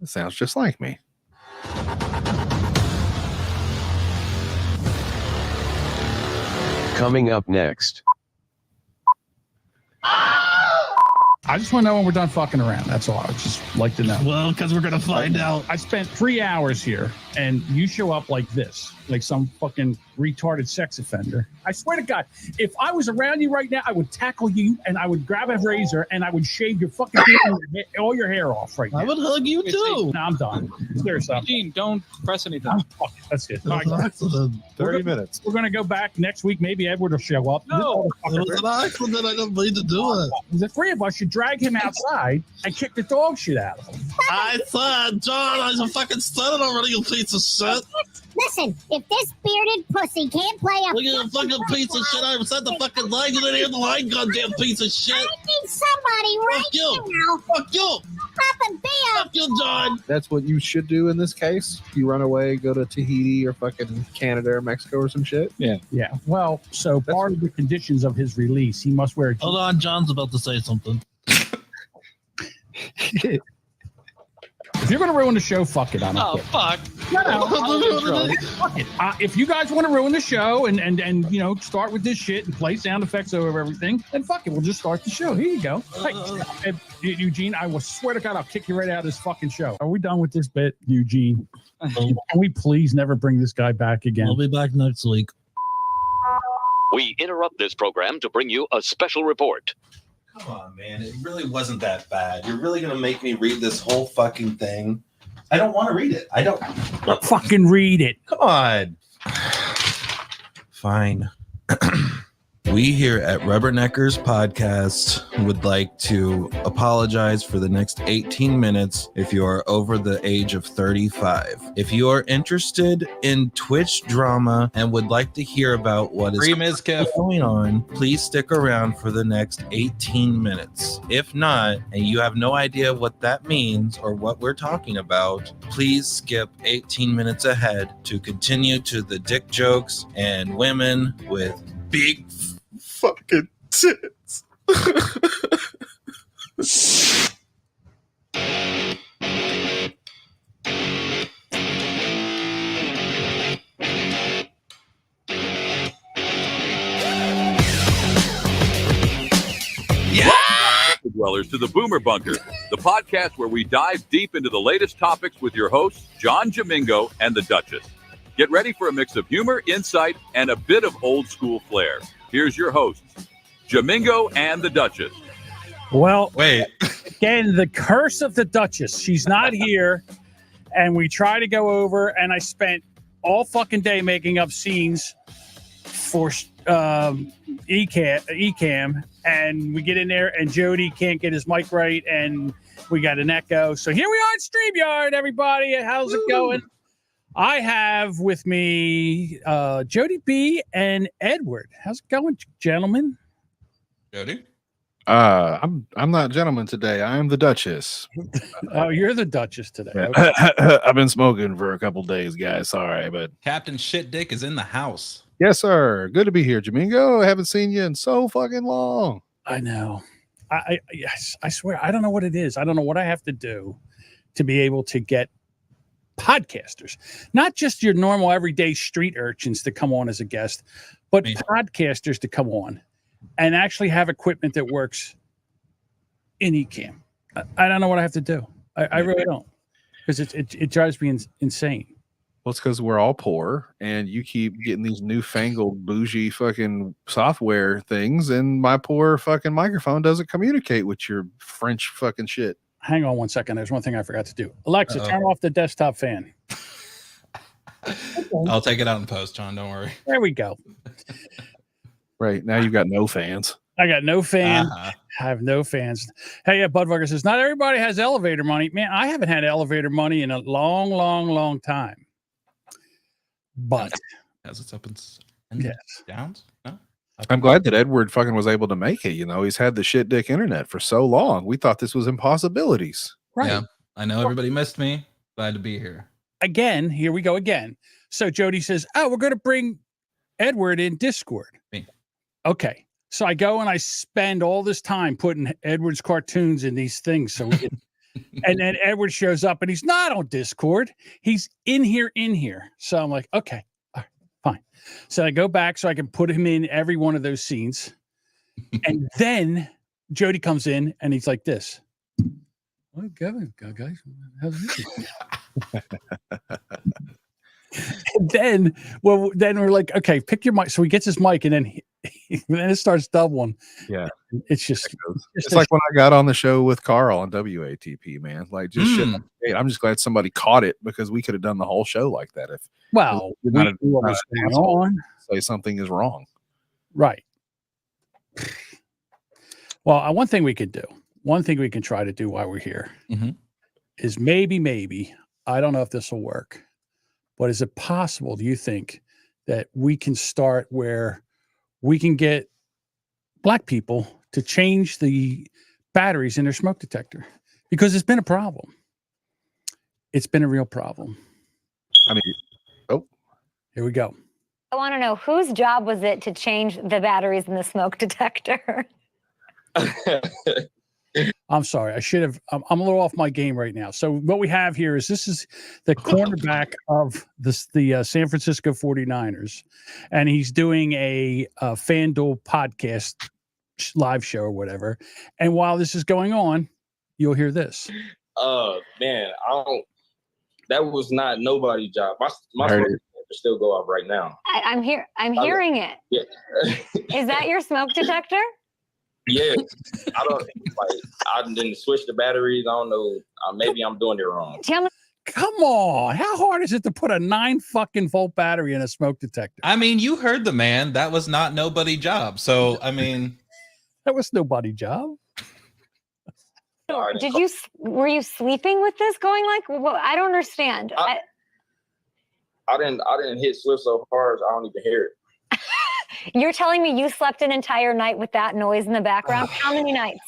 It sounds just like me. Coming up next. I just want to know when we're done fucking around. That's all. I would just like to know. Well, because we're going to find out. I spent 3 hours here, and you show up like this, like some fucking retarded sex offender. I swear to God, if I was around you right now, I would tackle you, and I would grab a razor, and I would shave your fucking beard, all your hair off right now. I would hug you, too. No, I'm done. Seriously. Gene, don't press anything. That's it. It was All an right. accident. 30 minutes. We're going to go back next week. Maybe Edward will show up. No. It was an accident. I didn't mean to do it. The three of us should drag him outside and kick the dog shit out of him. I said, John, I fucking said it already, you piece of shit. Listen, if this bearded pussy can't play a Look at the fucking piece of shit. I said the fucking line. You didn't hear the line, goddamn piece of shit. I need somebody right Fuck you. now. Fuck you. Popping beer. Fuck you, John. That's what you should do in this case. You run away, go to Tahiti or fucking Canada or Mexico or some shit. Yeah. Well, so part of the conditions of his release, he must wear. Hold on, John's about to say something. If you're going to ruin the show, fuck it. I don't Oh, care. fuck. No, fuck it. If you guys want to ruin the show and you know start with this shit and play sound effects over everything, then fuck it. We'll just start the show. Here you go. Hey, Eugene, I will swear to God, I'll kick you right out of this fucking show. Are we done with this bit, Eugene? Can we please never bring this guy back again? We'll be back next week. We interrupt this program to bring you a special report. Come on, man. It really wasn't that bad. You're really going to make me read this whole fucking thing? I don't want to read it. I don't. Fucking read it. Come on. Fine. We here at Rubberneckers Podcast would like to apologize for the next 18 minutes if you are over the age of 35. If you are interested in Twitch drama and would like to hear about what is going on, please stick around for the next 18 minutes. If not, and you have no idea what that means or what we're talking about, please skip 18 minutes ahead to continue to the dick jokes and women with big fucking tits. Dwellers to the Boomer Bunker, the podcast where we dive deep into the latest topics with your hosts, John Jamingo and the Duchess. Get ready for a mix of humor, insight, and a bit of old school flair. Here's your hosts, Jamingo and the Duchess. Well, Wait. again, the curse of the Duchess. She's not here, and we try to go over, and I spent all fucking day making up scenes for Ecamm, and we get in there, and Jody can't get his mic right, and we got an echo. So here we are at StreamYard, everybody. How's it going? I have with me Jody B and Edward. How's it going, gentlemen? Jody? I'm not gentleman today. I am the Duchess. Oh, you're the Duchess today. Okay. I've been smoking for a couple days, guys. Sorry, but Captain Shit Dick is in the house. yes, sir. Good to be here, Jamingo. I haven't seen you in so fucking long. I know. Yes, I swear, I don't know what it is. I don't know what I have to do to be able to get podcasters, not just your normal everyday street urchins to come on as a guest, but podcasters to come on and actually have equipment that works in Ecamm. I don't know what I have to do. I really don't, because it drives me insane. Well, it's because we're all poor, and you keep getting these newfangled bougie fucking software things, and my poor fucking microphone doesn't communicate with your French fucking shit. Hang on one second. There's one thing I forgot to do. Alexa, turn off the desktop fan. I'll take it out in post, John. Don't worry. There we go. Right now, you've got no fans. I got no fans. Uh-huh. I have no fans. Hey, yeah, Budweiser says, not everybody has elevator money. Man, I haven't had elevator money in a long, long, long time. But Has its ups and yes, downs? No? I'm glad that Edward fucking was able to make it. You know, he's had the shit dick internet for so long. We thought this was impossibilities. right. Yeah. I know everybody missed me. Glad to be here. Again, here we go again. So Jody says, oh, we're going to bring Edward in Discord. Me. Okay. So I go and I spend all this time putting Edward's cartoons in these things so we can And then Edward shows up and he's not on Discord. He's in here. So I'm like, okay, all right, fine. So I go back so I can put him in every one of those scenes. And then Jody comes in and he's like this. Well, Kevin, guys, how's it? And then we're like, okay, pick your mic. So he gets his mic and then then it starts doubling. Yeah. It's just It's like when I got on the show with Carl on WATP, man. Like just shit. Hey, I'm just glad somebody caught it because we could have done the whole show like that if well, we not knew what was an going asshole. on. say something is wrong. Right. Well, one thing we could do, one thing we can try to do while we're here is maybe, I don't know if this will work, but is it possible, do you think, that we can start where we can get black people to change the batteries in their smoke detector? Because it's been a problem. It's been a real problem. I mean, Here we go. I want to know whose job was it to change the batteries in the smoke detector? I'm sorry. I should have. I'm a little off my game right now. So what we have here is this is the cornerback of the San Francisco 49ers, and he's doing a FanDuel podcast live show or whatever. And while this is going on, you'll hear this. Man, that was not nobody's job. My smoke detector still go off right now. I'm hearing it. Yeah. Is that your smoke detector? Yeah, I didn't switch the batteries. I don't know. Maybe I'm doing it wrong. Come on. How hard is it to put a 9 fucking volt battery in a smoke detector? I mean, you heard the man. That was not nobody's job. So, I mean, that was nobody's job. Were you sleeping with this going like, well, I don't understand. I didn't hit Swift so hard, I don't even hear it. You're telling me you slept an entire night with that noise in the background? How many nights?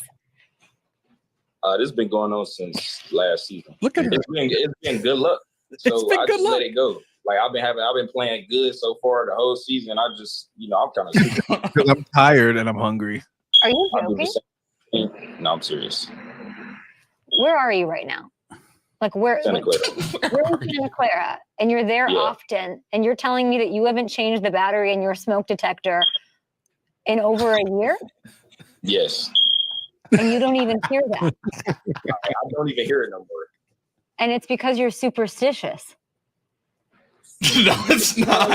This has been going on since last season. Look at It's been good luck. So I just let it go. Like I've been playing good so far the whole season. I just, I'm kind of because I'm tired and I'm hungry. Are you joking? No, I'm serious. Where are you right now? Like where? Santa Clara. We're in Santa Clara, and you're there often, and you're telling me that you haven't changed the battery in your smoke detector in over a year? Yes. And you don't even hear that. I don't even hear it no more. And it's because you're superstitious. No, it's not.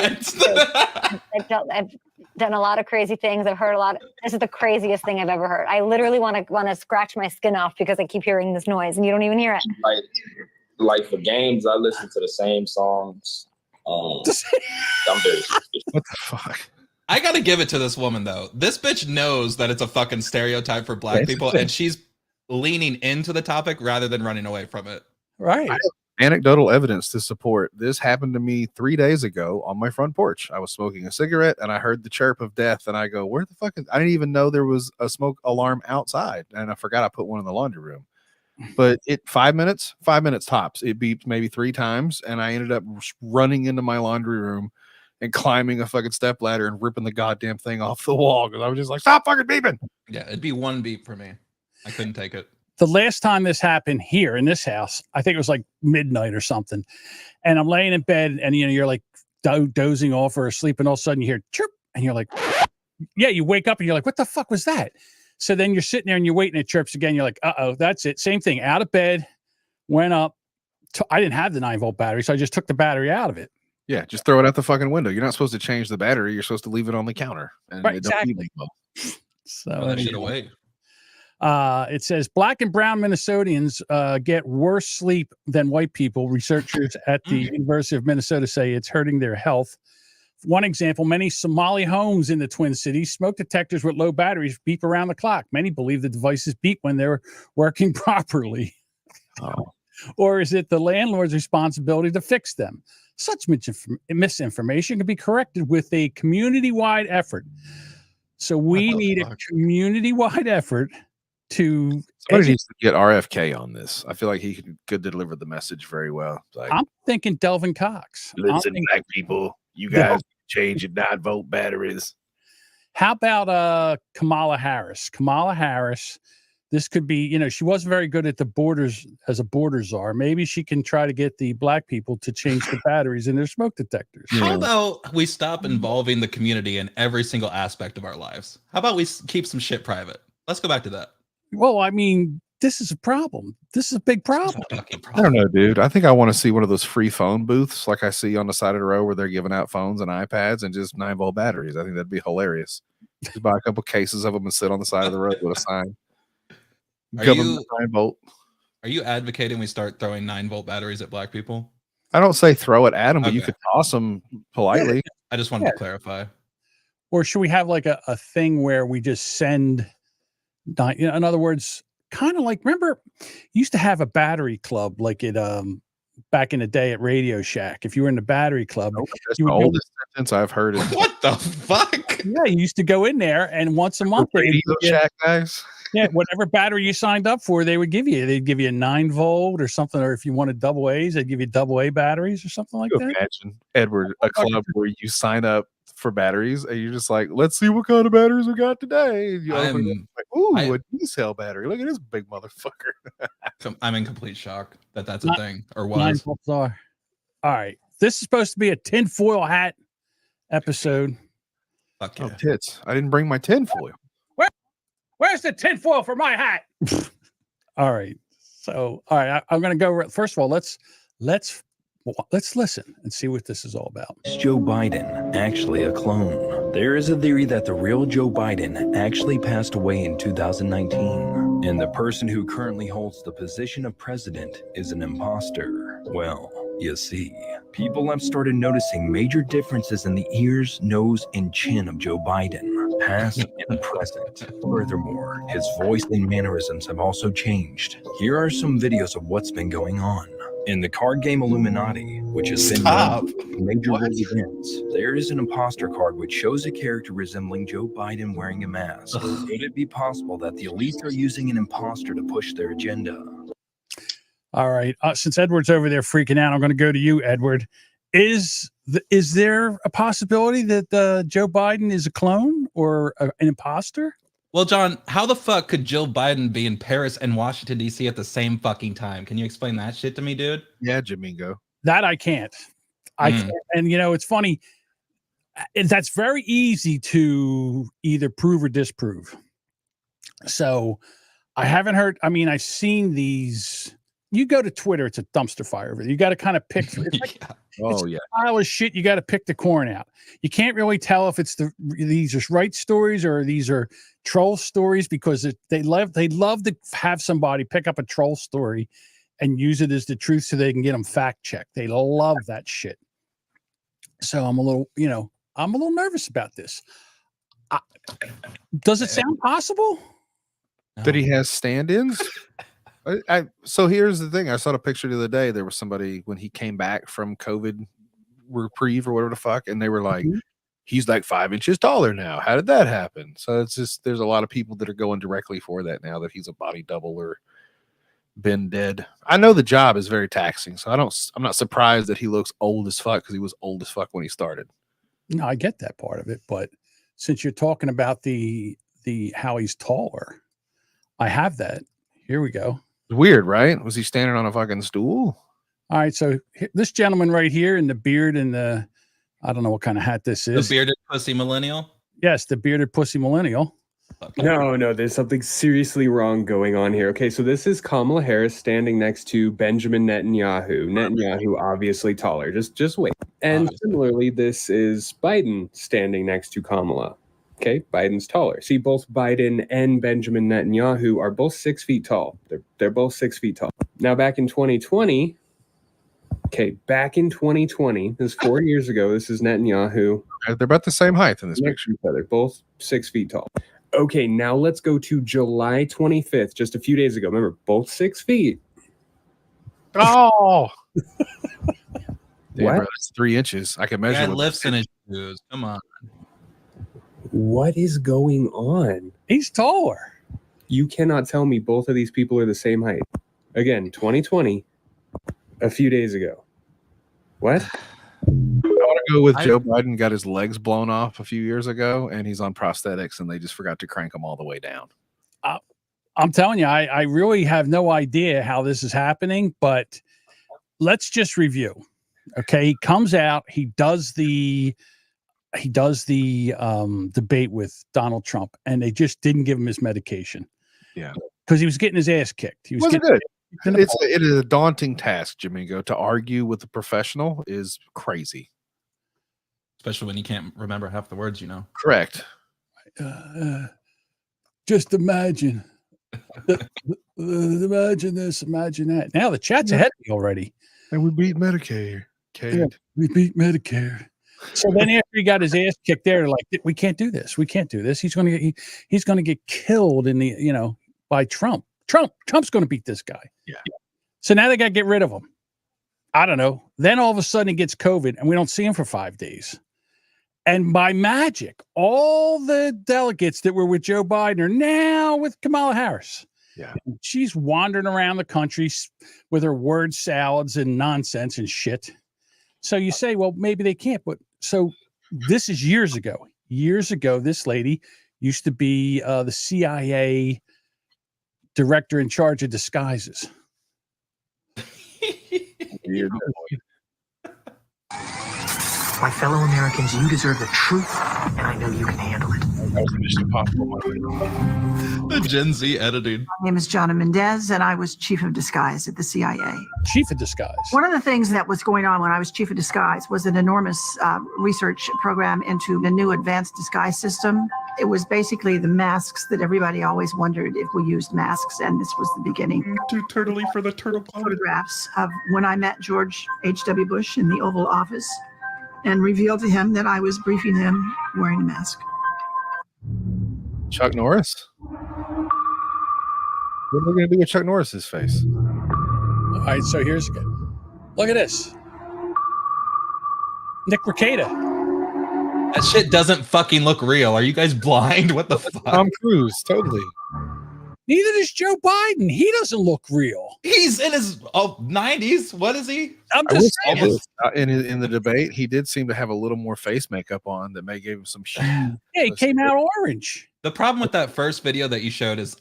I've done a lot of crazy things. I've heard a lot. This is the craziest thing I've ever heard. I literally want to scratch my skin off because I keep hearing this noise and you don't even hear it. Like for games, I listen to the same songs. I'm very suspicious. What the fuck? I gotta give it to this woman though. This bitch knows that it's a fucking stereotype for black people, and she's leaning into the topic rather than running away from it. Right. Anecdotal evidence to support this happened to me 3 days ago on my front porch. I was smoking a cigarette and I heard the chirp of death, and I go, where the fuck is, I didn't even know there was a smoke alarm outside, and I forgot I put one in the laundry room. But 5 minutes tops. It beeped maybe 3 times, and I ended up running into my laundry room and climbing a fucking step ladder and ripping the goddamn thing off the wall because I was just like, stop fucking beeping. Yeah, it'd be one beep for me. I couldn't take it. The last time this happened here in this house, I think it was like midnight or something. And I'm laying in bed and, you're like dozing off or asleep, and all of a sudden you hear chirp and you're like, yeah, you wake up and you're like, what the fuck was that? So then you're sitting there and you're waiting, it chirps again. You're like, uh-oh, that's it. Same thing. Out of bed, went up. I didn't have the 9 volt battery, so I just took the battery out of it. Yeah, just throw it out the fucking window. You're not supposed to change the battery. You're supposed to leave it on the counter. And Right, it don't exactly. well. So That shit away. It says black and brown Minnesotans get worse sleep than white people. Researchers at the University of Minnesota say it's hurting their health. One example, many Somali homes in the Twin Cities, smoke detectors with low batteries beep around the clock. Many believe the devices beep when they're working properly. Oh. Or is it the landlord's responsibility to fix them? Such misinformation can be corrected with a community-wide effort. So we need a community-wide effort to... Somebody needs to get RFK on this. I feel like he could deliver the message very well. Like, I'm thinking Delvin Cox. listen, black people, you guys change your 9 volt batteries. How about Kamala Harris? Kamala Harris, this could be, you know, she wasn't very good at the borders as a border czar. Maybe she can try to get the black people to change the batteries in their smoke detectors. How about we stop involving the community in every single aspect of our lives? How about we keep some shit private? Let's go back to that. Well, I mean, this is a problem. This is a big problem. I don't know, dude. I think I want to see one of those free phone booths like I see on the side of the road where they're giving out phones and iPads and just 9-volt batteries. I think that'd be hilarious. Just buy a couple cases of them and sit on the side of the road with a sign. Are Government 9-volt. Are you advocating we start throwing 9-volt batteries at black people? I don't say throw it at them, but you Okay. could toss them politely. I just wanted to clarify. Or should we have like a thing where we just send, you know, in other words, kind of like, remember, you used to have a battery club like it back in the day at Radio Shack. If you were in the battery club, That's you the would go- oldest sentence I've heard. What the fuck? yeah, you used to go in there and once a month, they would Radio give you- Shack guys. yeah, whatever battery you signed up for, they would give you. They'd give you a 9-volt or something, or if you wanted double A's, they'd give you double A batteries or something like You that. imagine, Edward, a club where you sign up for batteries and you're just like, let's see what kind of batteries we got today. And you open it up, like, ooh, a D-cell battery. Look at this big motherfucker. I'm in complete shock that that's a Not- thing or 9 was. volts are. All right, this is supposed to be a tinfoil hat episode. Fuck Oh, yeah. tits. I didn't bring my tinfoil. Where's the tinfoil for my hat? All right. So, all right, I'm going to go. First of all, let's listen and see what this is all about. Is Joe Biden actually a clone? There is a theory that the real Joe Biden actually passed away in 2019, and the person who currently holds the position of president is an imposter. Well, you see, people have started noticing major differences in the ears, nose, and chin of Joe Biden, past and present. Furthermore, his voice and mannerisms have also changed. Here are some videos of what's been going on. In the card game Illuminati, which has been Stop. major world events, there is an imposter card which shows a character resembling Joe Biden wearing a mask. Could it be possible that the elites are using an imposter to push their agenda? All right. Since Edward's over there freaking out, I'm going to go to you, Edward. Is there a possibility that Joe Biden is a clone or an imposter? Well, John, how the fuck could Jill Biden be in Paris and Washington, D.C. at the same fucking time? Can you explain that shit to me, dude? Yeah, Jamingo. That I can't. I can't. And, you know, it's funny. That's very easy to either prove or disprove. So I haven't heard. I mean, I've seen these. You go to Twitter, it's a dumpster fire over there. You got to kind of pick. It's like, Oh, yeah. a pile of shit. You got to pick the corn out. You can't really tell if it's these are right stories or these are troll stories because they love to have somebody pick up a troll story and use it as the truth so they can get them fact checked. They love that shit. So I'm a little nervous about this. Does it sound possible? That he has stand-ins? So here's the thing. I saw a picture the other day. There was somebody when he came back from COVID reprieve or whatever the fuck, and they were like, he's like 5 inches taller now. How did that happen? So it's just there's a lot of people that are going directly for that now that he's a body double or been dead. I know the job is very taxing, so I'm not surprised that he looks old as fuck because he was old as fuck when he started. No, I get that part of it, but since you're talking about the how he's taller, I have that. Here we go. Weird, right? Was he standing on a fucking stool? All right, so this gentleman right here in the beard and the, I don't know what kind of hat this The is. bearded pussy millennial? Yes, the bearded pussy millennial. No, there's something seriously wrong going on here. Okay, so this is Kamala Harris standing next to Benjamin Netanyahu. Netanyahu obviously taller. Just wait. And similarly, this is Biden standing next to Kamala. Okay, Biden's taller. See, both Biden and Benjamin Netanyahu are both 6 feet tall. They're both 6 feet tall. Now, back in 2020, this is 4 years ago. This is Netanyahu. They're about the same height in this picture. Each other, both 6 feet tall. Okay, now let's go to July 25th, just a few days ago. Remember, both 6 feet. Oh, damn, What? bro, that's 3 inches. I can measure. Guy with lifts in his shoes. Come on. What is going on? He's taller. You cannot tell me both of these people are the same height. Again, 2020, a few days ago. What? I want to go with Joe Biden got his legs blown off a few years ago, and he's on prosthetics, and they just forgot to crank them all the way down. I'm telling you, I really have no idea how this is happening, but let's just review. Okay, he comes out, he does the debate with Donald Trump, and they just didn't give him his medication. Yeah, because he was getting his ass kicked. He was wasn't getting good. It is a daunting task, Jamingo. To argue with a professional is crazy, especially when you can't remember half the words. Correct. Just imagine. Imagine this, imagine that. Now the chat's ahead of me already. And we beat Medicare. Yeah, we beat Medicare. So then after he got his ass kicked there, like, we can't do this. We can't do this. He's gonna get killed in the by Trump. Trump's gonna beat this guy. Yeah. So now they gotta get rid of him. I don't know. Then all of a sudden he gets COVID and we don't see him for 5 days. And by magic, all the delegates that were with Joe Biden are now with Kamala Harris. Yeah. She's wandering around the country with her word salads and nonsense and shit. So you say, well, maybe they can't. But so this is years ago. Years ago, this lady used to be the CIA director in charge of disguises. Weird. My fellow Americans, you deserve the truth, and I know you can handle it. That was Mission Impossible. The Gen Z editing. My name is Jonna Mendez, and I was chief of disguise at the CIA. Chief of disguise. One of the things that was going on when I was chief of disguise was an enormous research program into the new advanced disguise system. It was basically the masks that everybody always wondered if we used masks, and this was the beginning. Too turtly for the turtle. Photographs of when I met George H.W. Bush in the Oval Office and revealed to him that I was briefing him wearing a mask. Chuck Norris? What are we going to do with Chuck Norris's face? All right, so here's good. Look at this. Nick Rekieta. That shit doesn't fucking look real. Are you guys blind? What the fuck? Tom Cruise, totally. Neither does Joe Biden. He doesn't look real. He's in his 90s. What is he? I'm just saying. In the debate, he did seem to have a little more face makeup on that may give him some shit. Yeah, he came out orange. The problem with that first video that you showed is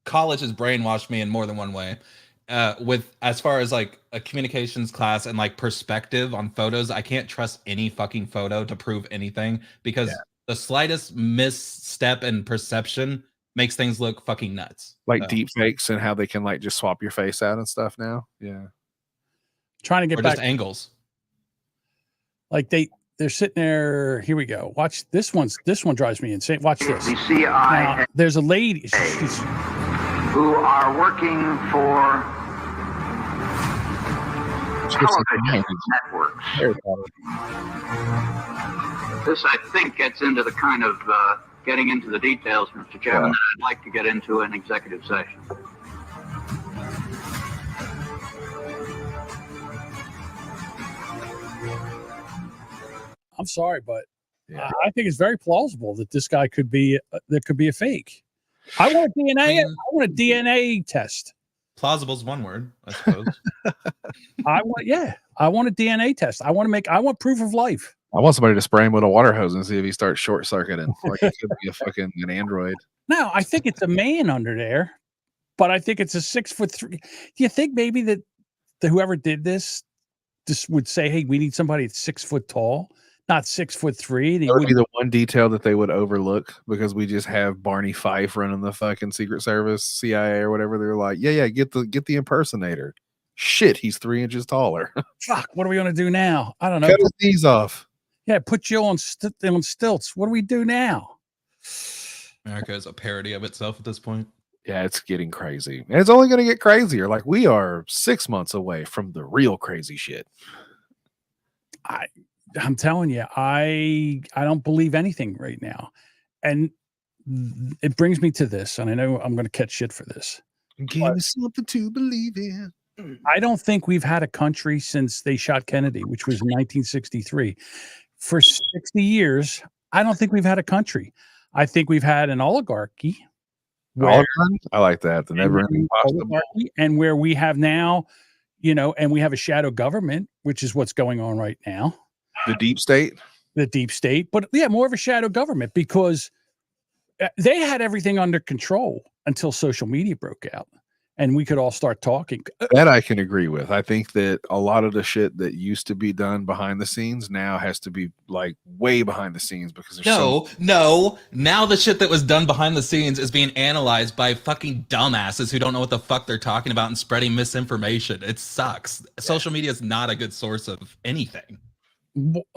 college has brainwashed me in more than one way. With as far as like a communications class and like perspective on photos, I can't trust any fucking photo to prove anything because the slightest misstep in perception makes things look fucking nuts. Like deep fakes and how they can like just swap your face out and stuff now. Yeah. Trying to get or back just angles. Like they're sitting there. Here we go. Watch this one drives me insane. Watch this. The CIA there's a lady who are working for television networks. This, I think, gets into the kind of getting into the details, Mr. Chairman, that I'd like to get into in executive session. I'm sorry, but I think it's very plausible that this guy could be a fake. I want a DNA. I want a DNA test. Plausible is one word, I suppose. I want a DNA test. I want proof of life. I want somebody to spray him with a water hose and see if he starts short circuiting. Like it could be an android. No, I think it's a man under there, but I think it's a 6'3". Do you think maybe that whoever did this would say, "Hey, we need somebody that's 6 foot tall, not 6'3"? That would be the one detail that they would overlook because we just have Barney Fife running the fucking Secret Service, CIA, or whatever. They're like, yeah, get the impersonator. Shit, he's 3 inches taller. Fuck, what are we gonna do now? I don't know. Cut his knees off. Yeah, put Joe on stilts. What do we do now? America is a parody of itself at this point. Yeah, it's getting crazy. And it's only going to get crazier. Like we are 6 months away from the real crazy shit. I'm telling you, I don't believe anything right now. And it brings me to this, and I know I'm going to catch shit for this. Give me something to believe in. I don't think we've had a country since they shot Kennedy, which was in 1963. For 60 years, I don't think we've had a country. I think we've had an oligarchy. I like that. The never-ending pasta. And where we have now, and we have a shadow government, which is what's going on right now. The deep state? The deep state. But yeah, more of a shadow government because they had everything under control until social media broke out and we could all start talking. That I can agree with. I think that a lot of the shit that used to be done behind the scenes now has to be like way behind the scenes because there's No. Now the shit that was done behind the scenes is being analyzed by fucking dumbasses who don't know what the fuck they're talking about and spreading misinformation. It sucks. Social media is not a good source of anything.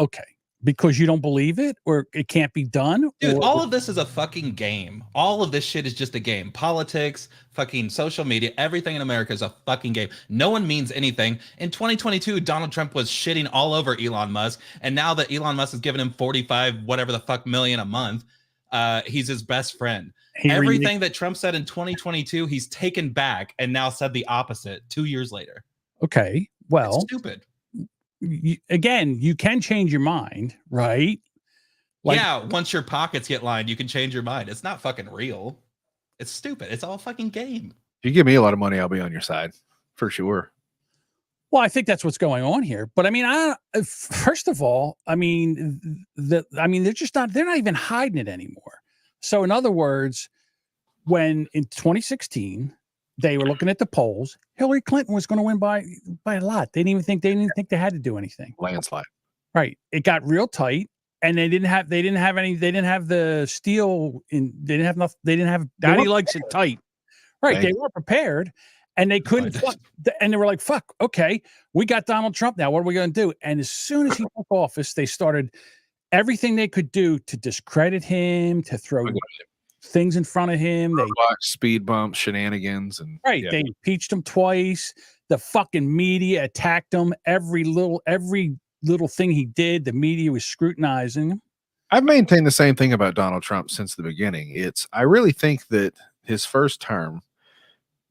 Okay. Because you don't believe it or it can't be done? Dude, all of this is a fucking game. All of this shit is just a game. Politics, fucking social media, everything in America is a fucking game. No one means anything. In 2022, Donald Trump was shitting all over Elon Musk. And now that Elon Musk has given him 45 whatever the fuck million a month, he's his best friend. Everything that Trump said in 2022, he's taken back and now said the opposite 2 years later. Okay. Well, it's stupid. Again, you can change your mind, right? Yeah, once your pockets get lined, you can change your mind. It's not fucking real. It's stupid. It's all a fucking game. If you give me a lot of money, I'll be on your side for sure. Well, I think that's what's going on here. But I mean, first of all, I mean, they're not even hiding it anymore. So in other words, when in 2016 they were looking at the polls, Hillary Clinton was going to win by a lot. They didn't think they had to do anything. Landslide. Right. It got real tight, and they didn't have the steel in. They didn't have Daddy likes it tight. Right. They were prepared, and they couldn't. And they were like, "Fuck. Okay, we got Donald Trump now. What are we going to do?" And as soon as he took office, they started everything they could do to discredit him, to throw things in front of him. They speed bumps, shenanigans, and they impeached him twice. The fucking media attacked him. Every little thing he did, the media was scrutinizing him. I've maintained the same thing about Donald Trump since the beginning. I really think that his first term,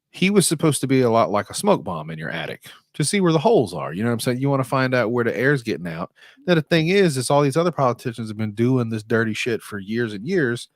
he was supposed to be a lot like a smoke bomb in your attic to see where the holes are. You know what I'm saying? You want to find out where the air's getting out. Then the thing is all these other politicians have been doing this dirty shit for years and years.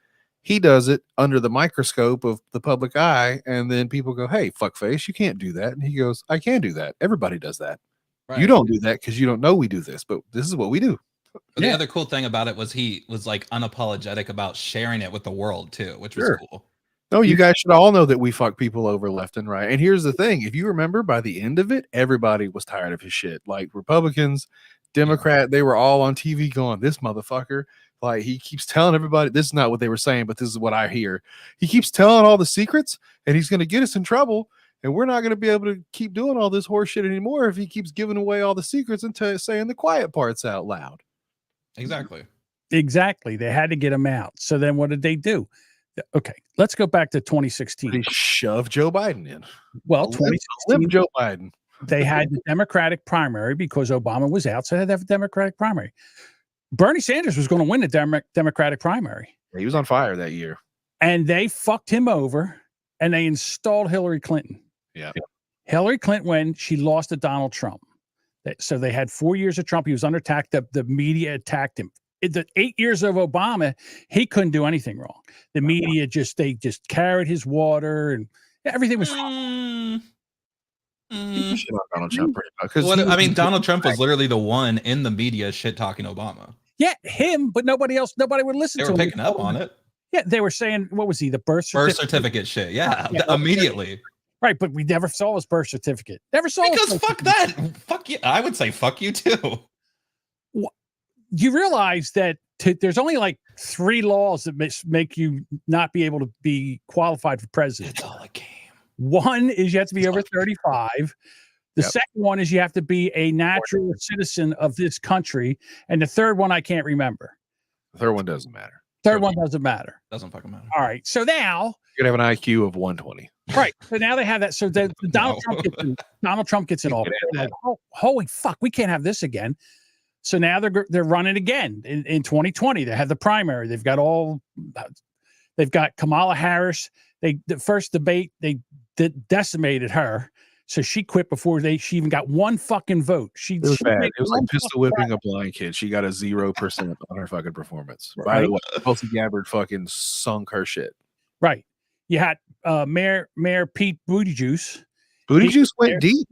He does it under the microscope of the public eye, and then people go, "Hey, fuckface, you can't do that." And he goes, "I can do that. Everybody does that. Right. You don't do that because you don't know we do this, but this is what we do." But the other cool thing about it was he was like unapologetic about sharing it with the world too, which was cool. No, you guys should all know that we fuck people over left and right. And here's the thing: if you remember, by the end of it, everybody was tired of his shit. Like Republicans, Democrat, they were all on TV going, "This motherfucker." Like he keeps telling everybody, this is not what they were saying, but this is what I hear. He keeps telling all the secrets, and he's going to get us in trouble. And we're not going to be able to keep doing all this horse shit anymore if he keeps giving away all the secrets and saying the quiet parts out loud. Exactly. They had to get him out. So then what did they do? Okay, let's go back to 2016. They shoved Joe Biden in. Well, 2016, Joe Biden. They had the Democratic primary because Obama was out, so they had to have a Democratic primary. Bernie Sanders was going to win the Democratic primary. He was on fire that year. And they fucked him over, and they installed Hillary Clinton. Yeah. Hillary Clinton, when she lost to Donald Trump. So they had 4 years of Trump. He was under attack. The media attacked him. In the 8 years of Obama, he couldn't do anything wrong. The media they just carried his water, and everything was fine. Donald Trump Donald Trump was literally the one in the media shit talking Obama. Yeah, him, but nobody else. Nobody would listen to him. They were picking up on it. Yeah, they were saying, what was he? The birth certificate shit. Yeah, immediately. Right, but we never saw his birth certificate. Never saw because fuck that. Fuck you. I would say fuck you too. You realize that there's only like 3 laws that make you not be able to be qualified for president. It's all a game. One is you have to be over 35. The second one is you have to be a natural citizen of this country. And the third one, I can't remember. The third one doesn't matter. Third one doesn't matter. Doesn't fucking matter. All right. So now you could have an IQ of 120. Right. So now they have that. So Donald Trump gets in office. Like, holy fuck, we can't have this again. So now they're running again in 2020. They have the primary. They've got Kamala Harris. The first debate, they decimated her. So she quit before she even got one fucking vote. It was bad. It was like pistol whipping a blind kid. She got a 0% on her fucking performance. Right. By the way, Tulsi Gabbard fucking sunk her shit. Right. You had Mayor Pete Buttigieg. Buttigieg went deep.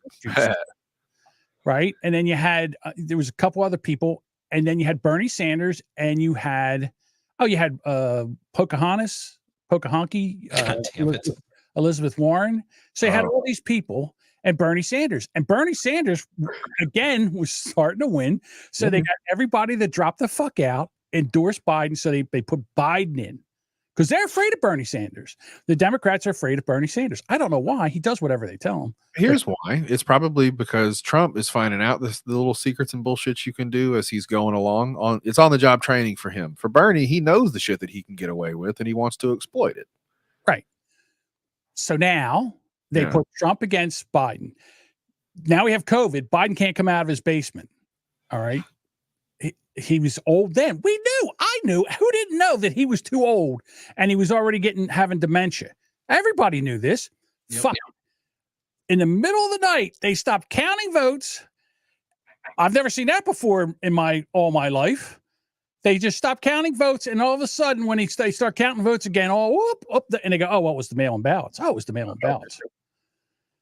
Right. And then you had there was a couple other people, and then you had Bernie Sanders, and you had Oh, you had Pocahontas, Elizabeth Warren. So you had all these people and Bernie Sanders. And Bernie Sanders, again, was starting to win. So they got everybody that dropped the fuck out, endorsed Biden. So they put Biden in because they're afraid of Bernie Sanders. The Democrats are afraid of Bernie Sanders. I don't know why. He does whatever they tell him. Here's why. It's probably because Trump is finding out the little secrets and bullshit you can do as he's going along. It's on the job training for him. For Bernie, he knows the shit that he can get away with and he wants to exploit it. Right. So now they put Trump against Biden. Now we have COVID. Biden can't come out of his basement. All right. He was old then. We knew. I knew. Who didn't know that he was too old and he was already having dementia? Everybody knew this. Fuck. In the middle of the night, they stopped counting votes. I've never seen that before in all my life. They just stopped counting votes, and all of a sudden, when they start counting votes again, and they go, "Oh, what was the mail-in ballots? Oh, it was the mail-in ballots."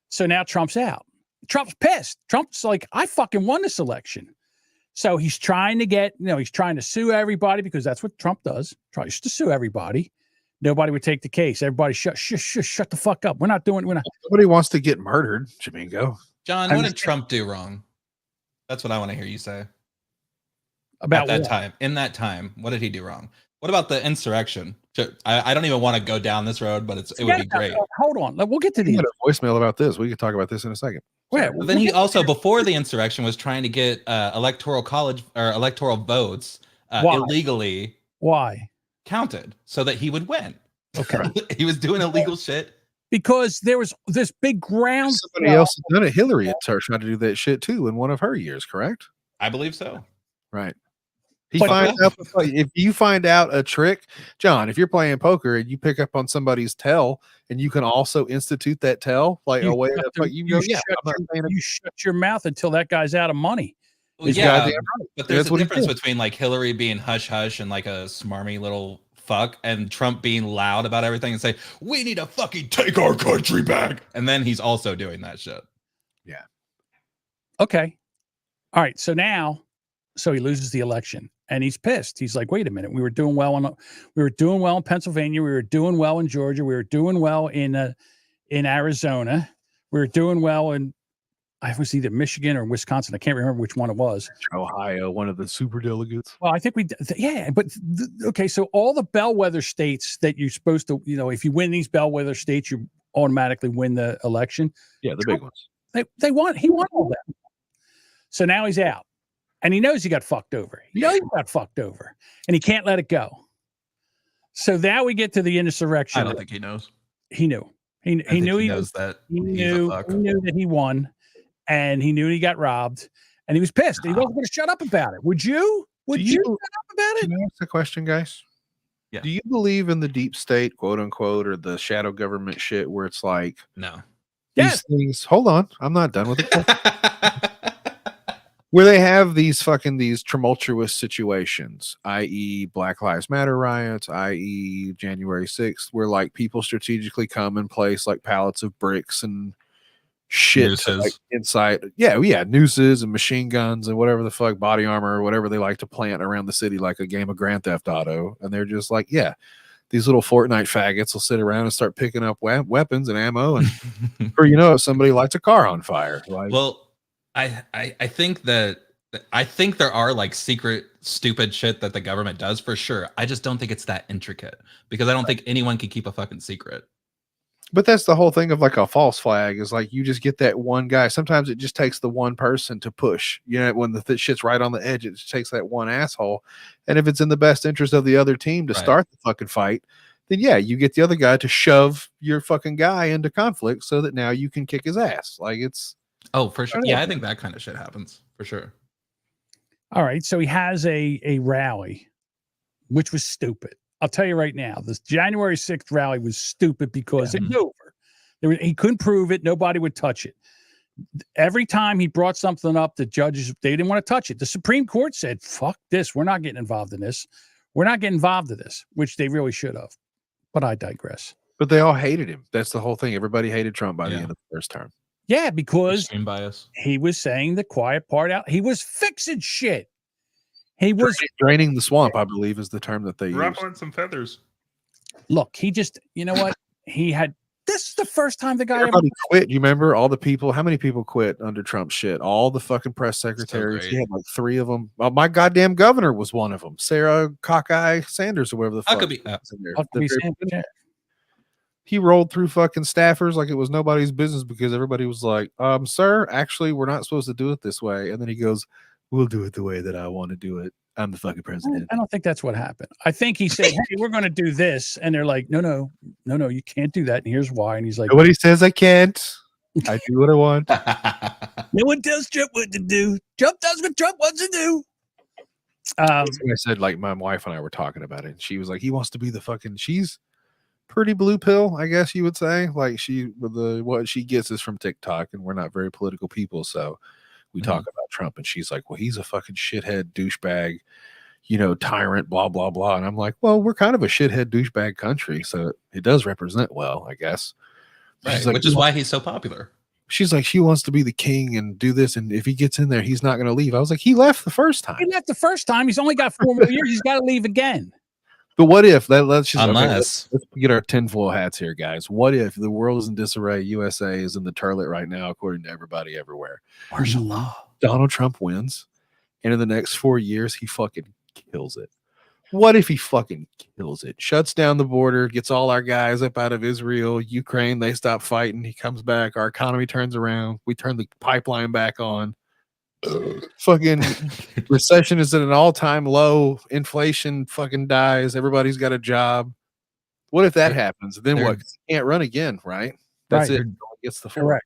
So now Trump's out. Trump's pissed. Trump's like, "I fucking won this election." So he's trying to he's trying to sue everybody because that's what Trump does. Tries to sue everybody. Nobody would take the case. Everybody shut the fuck up. We're not. Nobody wants to get murdered, Jamingo. John, what did Trump do wrong? That's what I want to hear you say. About at that time, in that time, what did he do wrong? What about the insurrection? I don't even want to go down this road, but it would be great. Hold on, we'll get to the voicemail about this. We can talk about this in a second. Where? But then he also, before the insurrection, was trying to get electoral college or electoral votes illegally. Why? Counted so that he would win. Okay. He was doing illegal shit. Because there was this big ground. Somebody else has done it. Hillary had tried to do that shit too in one of her years, correct? I believe so. Right. If you find out a trick, John, if you're playing poker and you pick up on somebody's tell and you can also institute that tell, like a way that you shut your mouth until that guy's out of money. Well, yeah, but there's a difference between like Hillary being hush hush and like a smarmy little fuck and Trump being loud about everything and say, we need to fucking take our country back. And then he's also doing that shit. Yeah. Okay. All right. So he loses the election and he's pissed. He's like, wait a minute. We were doing well in Pennsylvania. We were doing well in Georgia. We were doing well in Arizona. We were doing well in, I was either Michigan or Wisconsin. I can't remember which one it was. Ohio, one of the super delegates. Well, I think okay. So all the bellwether states that you're supposed to, if you win these bellwether states, you automatically win the election. Yeah, the big ones. He won all that. So now he's out. And he knows he got fucked over. And he can't let it go. So now we get to the insurrection. I don't think he knows. He knew. He knew he knows that. He knew that he won, and he knew he got robbed, and he was pissed. He wasn't going to shut up about it. Would you? Would you shut up about it? Can I ask a question, guys? Yeah. Do you believe in the deep state, quote unquote, or the shadow government shit where it's like no? These things. Hold on, I'm not done with it. Where they have these tumultuous situations, i.e. Black Lives Matter riots, i.e. January 6th, where like people strategically come and place like pallets of bricks and shit like, inside. Yeah, nooses and machine guns and whatever the fuck, body armor or whatever they like to plant around the city like a game of Grand Theft Auto. And they're just like, yeah, these little Fortnite faggots will sit around and start picking up weapons and ammo. And or somebody lights a car on fire. Like, well, I think there are like secret stupid shit that the government does for sure. I just don't think it's that intricate because I don't think anyone can keep a fucking secret. But that's the whole thing of like a false flag is like you just get that one guy. Sometimes it just takes the one person to push. When the shit's right on the edge, it just takes that one asshole. And if it's in the best interest of the other team to start the fucking fight, then yeah, you get the other guy to shove your fucking guy into conflict so that now you can kick his ass. Like it's. Oh, for sure. Yeah, I think that kind of shit happens for sure. All right. So he has a rally, which was stupid. I'll tell you right now, this January 6th rally was stupid because it was over. He couldn't prove it. Nobody would touch it. Every time he brought something up, the judges, they didn't want to touch it. The Supreme Court said, fuck this. We're not getting involved in this. We're not getting involved in this, which they really should have. But I digress. But they all hated him. That's the whole thing. Everybody hated Trump by the end of the first term. Yeah, because bias. He was saying the quiet part out. He was fixing shit. He was draining the swamp, I believe, is the term that they use. Ruffling some feathers. Look, he just, you know what? He had. This is the first time the guy Everybody quit. You remember all the people? How many people quit under Trump's shit? All the fucking press secretaries. He had like 3 of them. Well, my goddamn governor was one of them. Sarah Cockeye Sanders or whatever the fuck. He rolled through fucking staffers like it was nobody's business because everybody was like, sir, actually, we're not supposed to do it this way. And then he goes, we'll do it the way that I want to do it. I'm the fucking president. I don't think that's what happened. I think he said, hey, we're going to do this. And they're like, no, you can't do that. And here's why. And he's like, nobody says I can't. I do what I want. No one tells Trump what to do. Trump does what Trump wants to do. I said, like, my wife and I were talking about it. And she was like, he wants to be the fucking, she's pretty blue pill, I guess you would say. Like, what she gets is from TikTok, and we're not very political people. So we talk about Trump, and she's like, well, he's a fucking shithead douchebag, tyrant, blah, blah, blah. And I'm like, well, we're kind of a shithead douchebag country. So it does represent well, I guess. Right, like, which is why he's so popular. She's like, she wants to be the king and do this. And if he gets in there, he's not going to leave. I was like, he left the first time. He left the first time. He's only got 4 more years. He's got to leave again. But what if let's just unless let's get our tinfoil hats here, guys. What if the world is in disarray? USA is in the toilet right now, according to everybody everywhere. Martial law. Donald Trump wins, and in the next 4 years, he fucking kills it. What if he fucking kills it? Shuts down the border, gets all our guys up out of Israel, Ukraine. They stop fighting. He comes back. Our economy turns around. We turn the pipeline back on. Fucking recession is at an all-time low. Inflation fucking dies. Everybody's got a job. What if that happens? Then what? He can't run again, right? That's it. Gets the correct.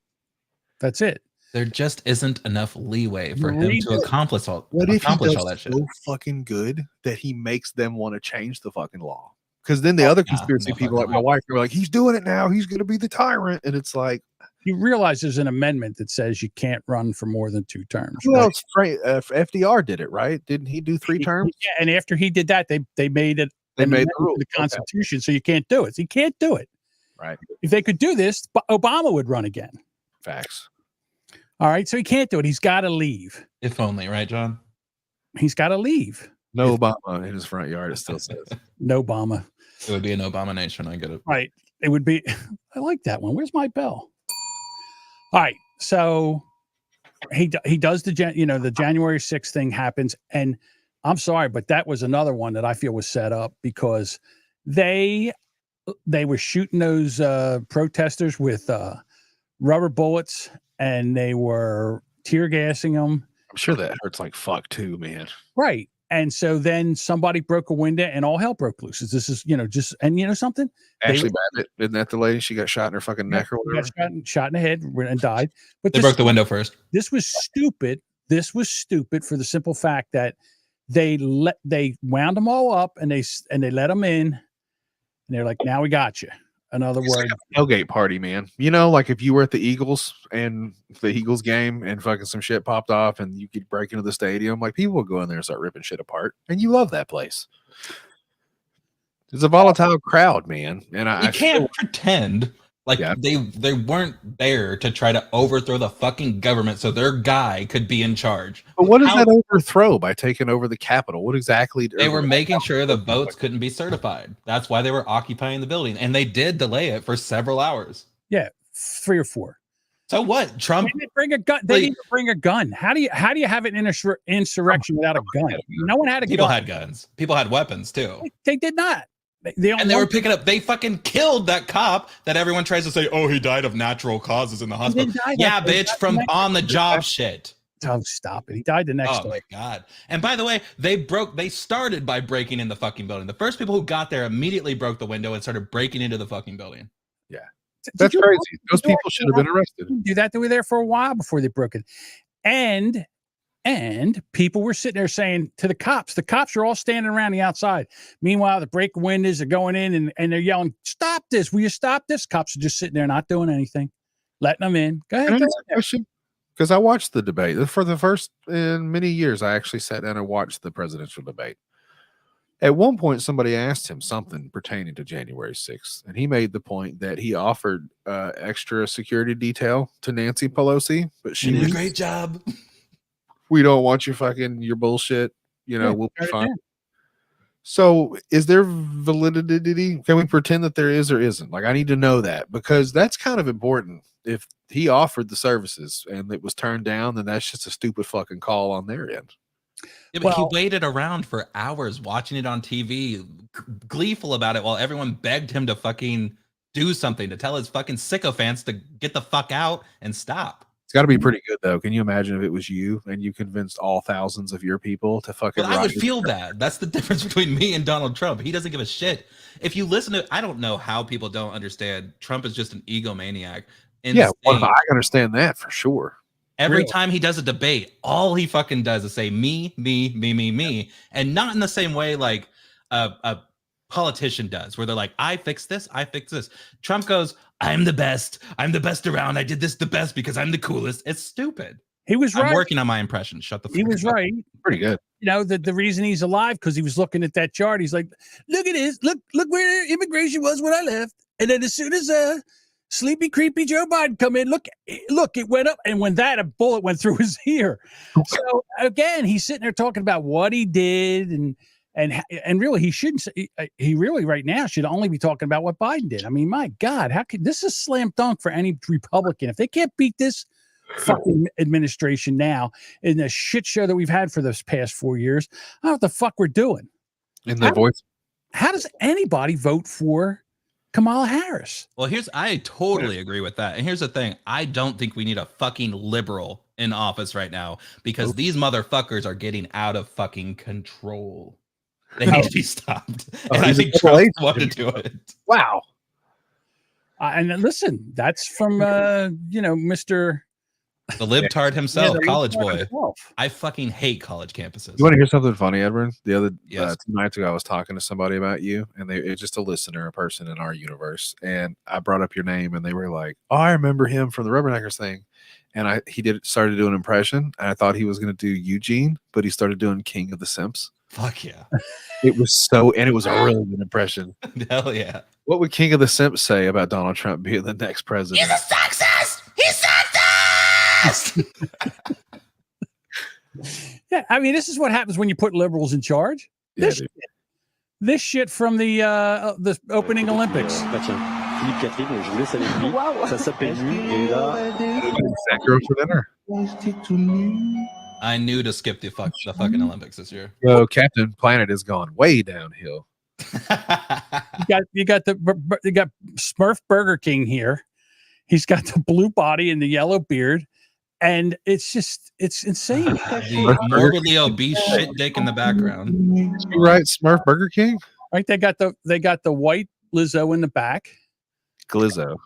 That's it. There just isn't enough leeway for him to accomplish all What if he does all that shit. so fucking good that he makes them want to change the fucking law? Because then the other conspiracy people, like my wife, are like, he's doing it now. He's going to be the tyrant, and it's like, you realize there's an amendment that says you can't run for more than 2 terms. Well, FDR did it, right? Didn't he do 3 terms? Yeah, and after he did that, they made it. They made the rule, the Constitution, so you can't do it. He can't do it. Right. If they could do this, Obama would run again. Facts. All right, so he can't do it. He's got to leave. If only, right, John? He's got to leave. No Obama in his front yard. It still says no Obama. It would be an abomination. I get it. Right. It would be. I like that one. Where's my bell? All right, so he does the January 6th thing happens, and I'm sorry, but that was another one that I feel was set up because they were shooting those protesters with rubber bullets, and they were tear gassing them. I'm sure that hurts like fuck too, man. Right. And so then somebody broke a window and all hell broke loose. This is, something? Ashley Babbitt, isn't that the lady? She got shot in her fucking neck or whatever? Shot in the head and died. But they broke the window first. This was stupid. This was stupid for the simple fact that they wound them all up and they let them in. And they're like, now we got you. In other words, like a tailgate party, man. Like if you were at the Eagles and the Eagles game and fucking some shit popped off and you could break into the stadium, like people would go in there and start ripping shit apart. And you love that place. It's a volatile crowd, man. And I can't pretend like they weren't there to try to overthrow the fucking government so their guy could be in charge. But what is that overthrow by taking over the Capitol? What exactly? They were making sure the votes couldn't be certified. That's why they were occupying the building, and they did delay it for several hours. Yeah, 3 or 4. So what? Trump they didn't bring a gun. They didn't bring a gun. How do you have an insurrection without a gun? No one had a gun. People had guns. People had weapons too. They did not. They were picking up. They fucking killed that cop that everyone tries to say, oh, he died of natural causes in the hospital. Yeah, bitch, from on the job shit. Oh, stop it. He died the next day. Oh, my God. And by the way, they started by breaking in the fucking building. The first people who got there immediately broke the window and started breaking into the fucking building. Yeah. That's crazy. Those people should have been arrested. Do that. They were there for a while before they broke it. And people were sitting there saying to the cops are all standing around the outside. Meanwhile, the break windows are going in and they're yelling, stop this. Will you stop this? Cops are just sitting there not doing anything, letting them in. Go ahead. Because I watched the debate. For the first in many years, I actually sat down and watched the presidential debate. At one point, somebody asked him something pertaining to January 6th, and he made the point that he offered extra security detail to Nancy Pelosi, but she did a great job. We don't want your bullshit, You know, Yeah, we'll be turn it fine. down. So, is there validity? Can we pretend that there is or isn't? Like, I need to know that because that's kind of important. If he offered the services and it was turned down, then that's just a stupid fucking call on their end. Yeah, but he waited around for hours watching it on TV, gleeful about it, while everyone begged him to fucking do something, to tell his fucking sycophants to get the fuck out and stop. It's got to be pretty good, though. Can you imagine if it was you and you convinced all thousands of your people to fucking? But I would ride feel with- bad. That's the difference between me and Donald Trump. He doesn't give a shit. If you listen to, I don't know how people don't understand. Trump is just an egomaniac. Yeah, well, Insane. I understand that for sure. Every time he does a debate, all he fucking does is say me, and not in the same way like a politician does, where they're like, I fix this, I fix this. Trump goes, I'm the best around. I did this the best because I'm the coolest. It's stupid. He was right. I'm working on my impression. Shut the fuck He was up. right. Pretty good. You know, the reason he's alive because he was looking at that chart. He's like, look at this. Look where immigration was when I left. And then as soon as sleepy, creepy Joe Biden come in, look, it went up. And when that, a bullet went through his ear. So again, he's sitting there talking about what he did and really he shouldn't say, he really right now should only be talking about what Biden did. I mean, my God, how could this is slam dunk for any Republican. If they can't beat this fucking administration now in the shit show that we've had for this past 4 years, I don't know what the fuck we're doing. In the voice. How does anybody vote for Kamala Harris? Well, I totally agree with that. And here's the thing. I don't think we need a fucking liberal in office right now because these motherfuckers are getting out of fucking control. They need to be stopped. And I he's a think double Trump agent. wanted to do it. Wow. And listen, that's from Mr. The libtard himself, the college libtard boy. himself. I fucking hate college campuses. You want to hear something funny, Edward? The other Yes. 2 nights ago, I was talking to somebody about you, and it's just a listener, a person in our universe, and I brought up your name, and they were like, "Oh, I remember him from the Rubberneckers thing," and he started doing an impression, and I thought he was going to do Eugene, but he started doing King of the Simps. Fuck yeah. It was it was a really good impression. Hell yeah. What would King of the Simps say about Donald Trump being the next president? He's a success. He's success. Yeah, I mean, this is what happens when you put liberals in charge. Yeah, This shit from the opening Olympics. Philippe Catherine, je vous laisse avec lui. Ça s'appelle Nu. Et là. for dinner. I knew to skip the fucking Olympics this year. So Captain Planet has gone way downhill. You got Smurf Burger King here. He's got the blue body and the yellow beard, and it's insane. The morbidly obese shit dick in the background. You right, Smurf Burger King? Right, they got the white Lizzo in the back. Glizzo.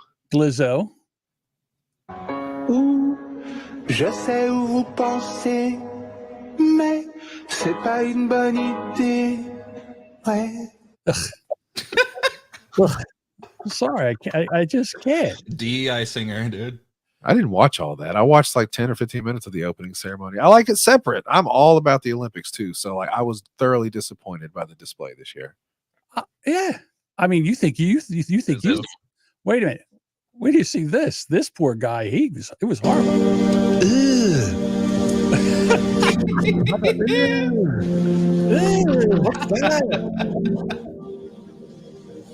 Je sais où vous pensez, mais c'est pas une bonne idée. Ouais. Sorry, I just can't. DEI singer, dude. I didn't watch all that. I watched like 10 or 15 minutes of the opening ceremony. I like it separate. I'm all about the Olympics too. So like I was thoroughly disappointed by the display this year. Yeah, I mean, you think you wait a minute. Wait do you see this? This poor guy, it was horrible.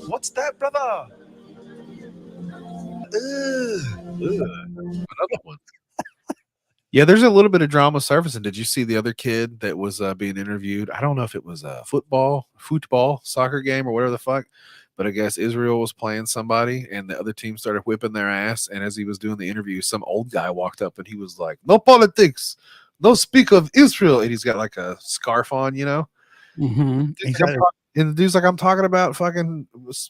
What's that, brother? Another one. Yeah, there's a little bit of drama surfacing. Did you see the other kid that was being interviewed? I don't know if it was a football, soccer game or whatever the fuck, but I guess Israel was playing somebody and the other team started whipping their ass. And as he was doing the interview, some old guy walked up and he was like, "No politics, no speak of Israel." And he's got like a scarf on, you know? Mm-hmm. And the dude's like, "I'm talking about fucking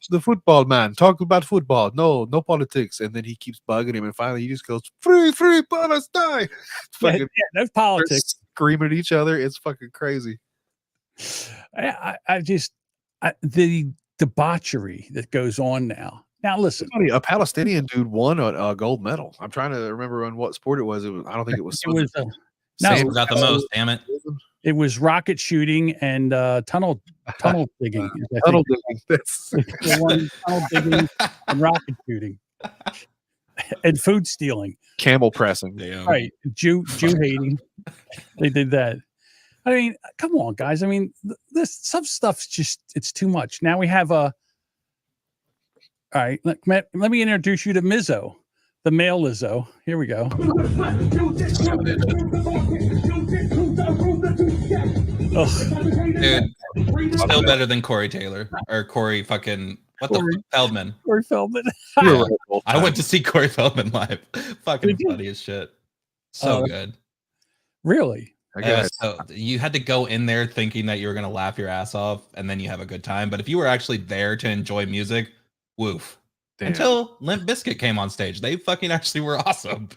the football, man. Talk about football. No politics." And then he keeps bugging him. And finally he just goes, free Palestine. Fucking no politics. Screaming at each other. It's fucking crazy. The debauchery that goes on now. Now, listen. A Palestinian dude won a gold medal. I'm trying to remember on what sport it was. I don't think it was. Sam got the most, damn it. It was rocket shooting and tunnel digging. Tunnel digging. That's tunnel digging and rocket shooting. And food stealing. Camel pressing. Right. Jew hating. They did that. I mean, come on, guys. I mean, this some stuff's just it's too much. Now we have a. All right, let me introduce you to Mizzo, the male Lizzo. Here we go. Dude, still better than Corey Taylor or Corey fucking Feldman. Corey Feldman. I went to see Corey Feldman live. Fucking funny as shit. So good. Really? So you had to go in there thinking that you were gonna laugh your ass off, and then you have a good time. But if you were actually there to enjoy music, woof. Damn. Until Limp Bizkit came on stage, they fucking actually were awesome.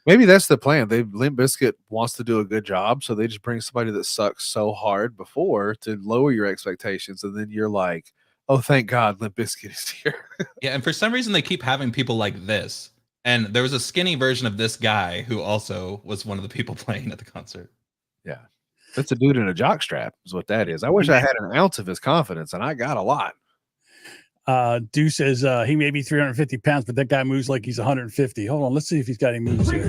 Maybe that's the plan. Limp Bizkit wants to do a good job, so they just bring somebody that sucks so hard before to lower your expectations, and then you're like, "Oh, thank God, Limp Bizkit is here." Yeah, and for some reason they keep having people like this. And there was a skinny version of this guy who also was one of the people playing at the concert. Yeah, that's a dude in a jockstrap, is what that is. I wish I had an ounce of his confidence, and I got a lot. Dude says he may be 350 pounds, but that guy moves like he's 150. Hold on, let's see if he's got any moves here.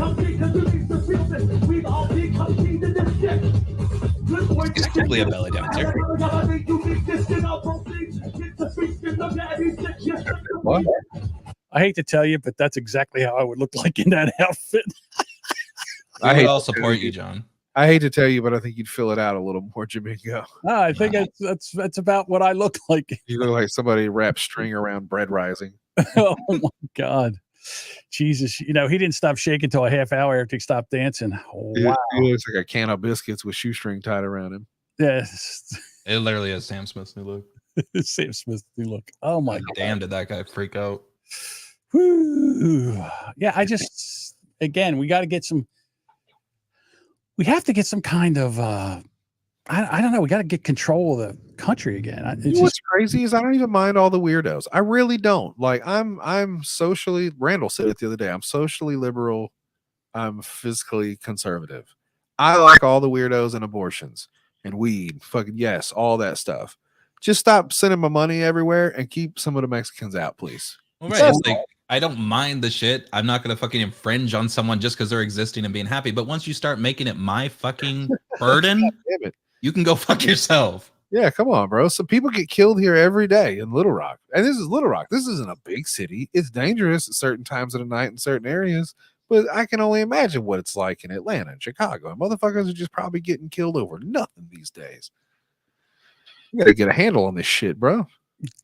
He's simply a belly dancer. What? I hate to tell you, but that's exactly how I would look like in that outfit. I hate to support you, John. I hate to tell you, but I think you'd fill it out a little more, Jamingo. I think that's about what I look like. You look like somebody wrapped string around bread rising. Oh my God. Jesus. You know, he didn't stop shaking until a half hour after he stopped dancing. Wow. He looks like a can of biscuits with shoestring tied around him. Yes. It literally is Sam Smith's new look. Sam Smith's new look. Oh my God. Damn, did that guy freak out? Whew. Yeah, I just, again, we got to get some, we have to get some kind of, I don't know, we got to get control of the country again. What's crazy is I don't even mind all the weirdos. I really don't. Like, I'm socially, Randall said it the other day, I'm socially liberal. I'm physically conservative. I like all the weirdos and abortions and weed, fucking yes, all that stuff. Just stop sending my money everywhere and keep some of the Mexicans out, please. Well, right. It's like, I don't mind the shit. I'm not going to fucking infringe on someone just because they're existing and being happy. But once you start making it my fucking burden, you can go fuck yourself. Yeah, come on, bro. Some people get killed here every day in Little Rock. And this is Little Rock. This isn't a big city. It's dangerous at certain times of the night in certain areas. But I can only imagine what it's like in Atlanta and Chicago. And motherfuckers are just probably getting killed over nothing these days. You got to get a handle on this shit, bro.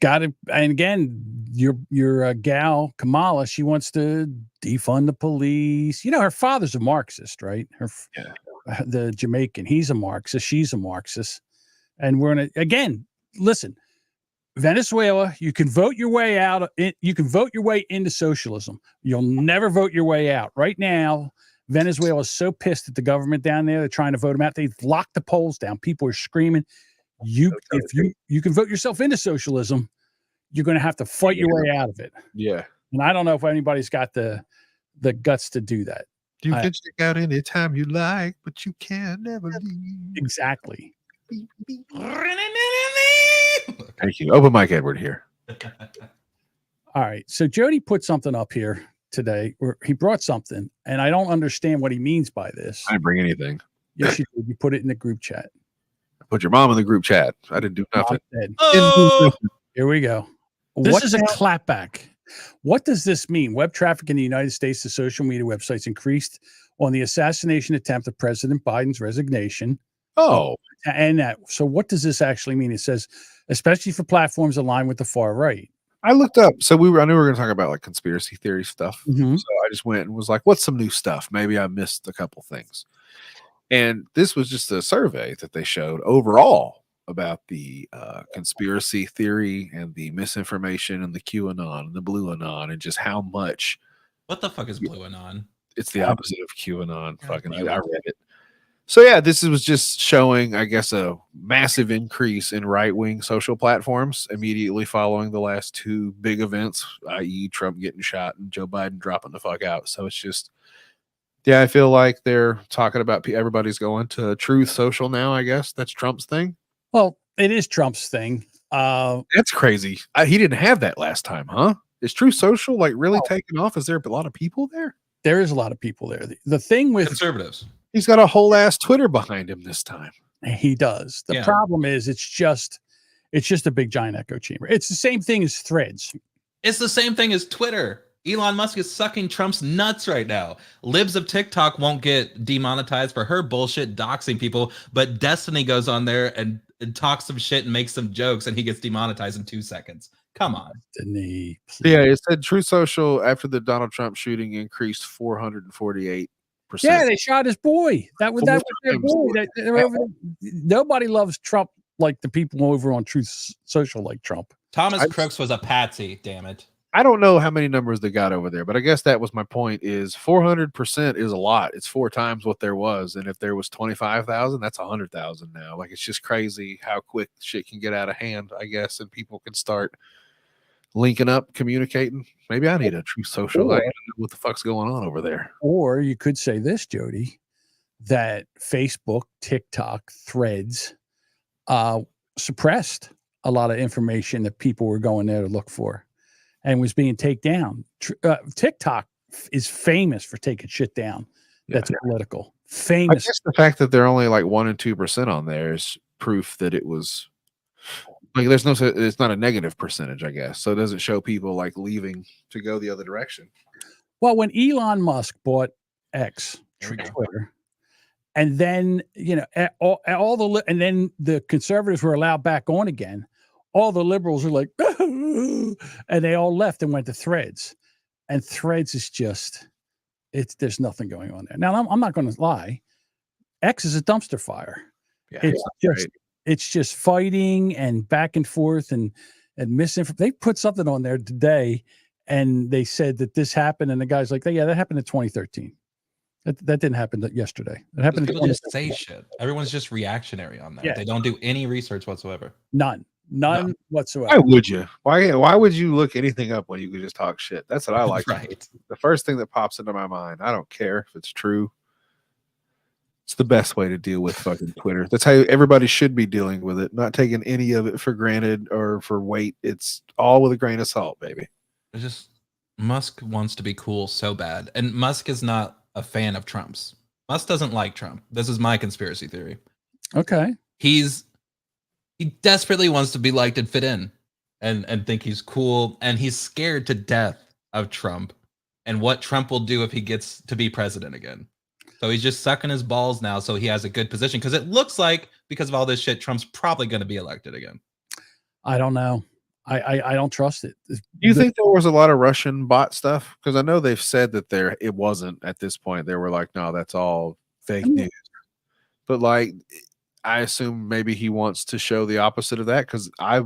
Got it. And again, your gal Kamala, she wants to defund the police. You know, her father's a Marxist, right? The Jamaican, he's a Marxist, she's a Marxist, and we're gonna again. Listen, Venezuela, you can vote your way out. You can vote your way into socialism. You'll never vote your way out. Right now, Venezuela is so pissed at the government down there. They're trying to vote them out. They've locked the polls down. People are screaming. If you can vote yourself into socialism, you're going to have to fight your way out of it. Yeah. And I don't know if anybody's got the guts to do that. You can check out anytime you like, but you can never leave. Exactly. Thank you. Open mic Edward here. All right. So Jody put something up here today, or he brought something, and I don't understand what he means by this. I didn't bring anything. Yes, you did. You put it in the group chat. Put your mom in the group chat. I didn't do nothing. Here we go. This is a clapback. What does this mean? Web traffic in the United States to social media websites increased on the assassination attempt of President Biden's resignation. Oh. And that. So what does this actually mean? It says, especially for platforms aligned with the far right. I looked up. So I knew we were going to talk about like conspiracy theory stuff. Mm-hmm. So I just went and was like, what's some new stuff? Maybe I missed a couple things. And this was just a survey that they showed overall about the conspiracy theory and the misinformation and the QAnon and the Blue Anon and just how much. What the fuck is Blue Anon? It's the opposite of QAnon. Fucking, I read it. So yeah, this was just showing, I guess, a massive increase in right-wing social platforms immediately following the last two big events, i.e. Trump getting shot and Joe Biden dropping the fuck out. So it's just, yeah, I feel like they're talking about everybody's going to Truth Social now, I guess. That's Trump's thing. Well, it is Trump's thing. That's crazy. He didn't have that last time, huh? Is Truth Social like really taking off? Is there a lot of people there? There is a lot of people there. The thing with conservatives, he's got a whole ass Twitter behind him this time. He does. The problem is it's just a big giant echo chamber. It's the same thing as Threads. It's the same thing as Twitter. Elon Musk is sucking Trump's nuts right now. Libs of TikTok won't get demonetized for her bullshit doxing people, but Destiny goes on there and talks some shit and makes some jokes, and he gets demonetized in 2 seconds. Come on. Destiny, yeah, it said Truth Social after the Donald Trump shooting increased 448%. Yeah, they shot his boy. That was their boy. Nobody loves Trump like the people over on Truth Social like Trump. Thomas Crooks was a patsy, damn it. I don't know how many numbers they got over there, but I guess that was my point is 400% is a lot. It's 4 times what there was. And if there was 25,000, that's 100,000 now. Like, it's just crazy how quick shit can get out of hand, I guess. And people can start linking up, communicating. Maybe I need a Truth Social. I don't know what the fuck's going on over there. Or you could say this, Jody, that Facebook, TikTok, Threads suppressed a lot of information that people were going there to look for and was being taken down. TikTok is famous for taking shit down that's political. Famous. I guess the fact that they're only like 1% and 2% on there is proof that it was like it's not a negative percentage, I guess. So it doesn't show people like leaving to go the other direction. Well, when Elon Musk bought X, Twitter, and then and then the conservatives were allowed back on again. All the liberals were like, and they all left and went to Threads. And Threads is just, there's nothing going on there. Now, I'm not going to lie. X is a dumpster fire. Yeah, it's just fighting and back and forth and misinformation. They put something on there today and they said that this happened. And the guy's like, yeah, that happened in 2013. That didn't happen yesterday. It happened. People just say shit. Everyone's just reactionary on that. Yeah. They don't do any research whatsoever. None whatsoever. Why would you? Why would you look anything up when you could just talk shit? That's what I like. Right. The first thing that pops into my mind. I don't care if it's true. It's the best way to deal with fucking Twitter. That's how everybody should be dealing with it. Not taking any of it for granted or for weight. It's all with a grain of salt, baby. It's just Musk wants to be cool so bad, and Musk is not a fan of Trump's. Musk doesn't like Trump. This is my conspiracy theory. Okay. He desperately wants to be liked and fit in and think he's cool. And he's scared to death of Trump and what Trump will do if he gets to be president again. So he's just sucking his balls now so he has a good position. Because it looks like, because of all this shit, Trump's probably going to be elected again. I don't know. I don't trust it. Do you think there was a lot of Russian bot stuff? Because I know they've said that it wasn't at this point. They were like, no, that's all fake news. But like, I assume maybe he wants to show the opposite of that, because I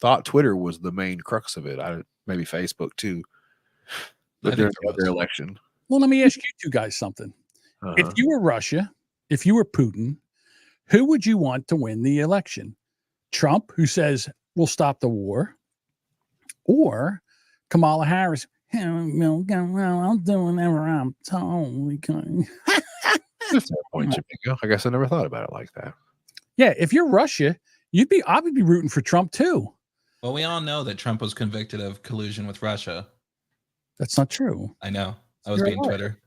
thought Twitter was the main crux of it. Maybe Facebook too. But during the election. Well, let me ask you two guys something. If you were Russia, if you were Putin, who would you want to win the election? Trump, who says we'll stop the war, or Kamala Harris? I'll do whatever I'm told. Point, I guess I never thought about it like that. Yeah, if you're Russia, I would be rooting for Trump too. Well, we all know that Trump was convicted of collusion with Russia. That's not true. I know. I was being Twitter.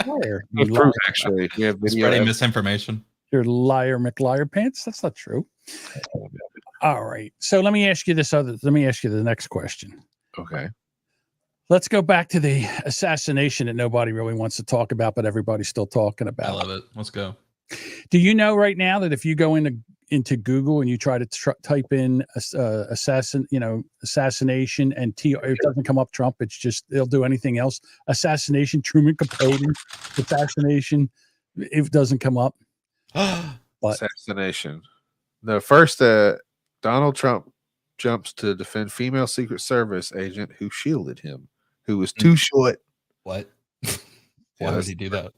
Liar. Actually, we have spreading misinformation. You're liar, McLiar pants. That's not true. All right. So let me ask you the next question. Okay. Let's go back to the assassination that nobody really wants to talk about, but everybody's still talking about. I love it. Let's go. Do you know right now that if you go into Google and you try to type in assassination and it doesn't come up Trump, it's just they'll do anything else. Assassination, Truman Capote, assassination, it doesn't come up. But assassination. The first Donald Trump jumps to defend female Secret Service agent who shielded him, who was too short. What? Why does he do that?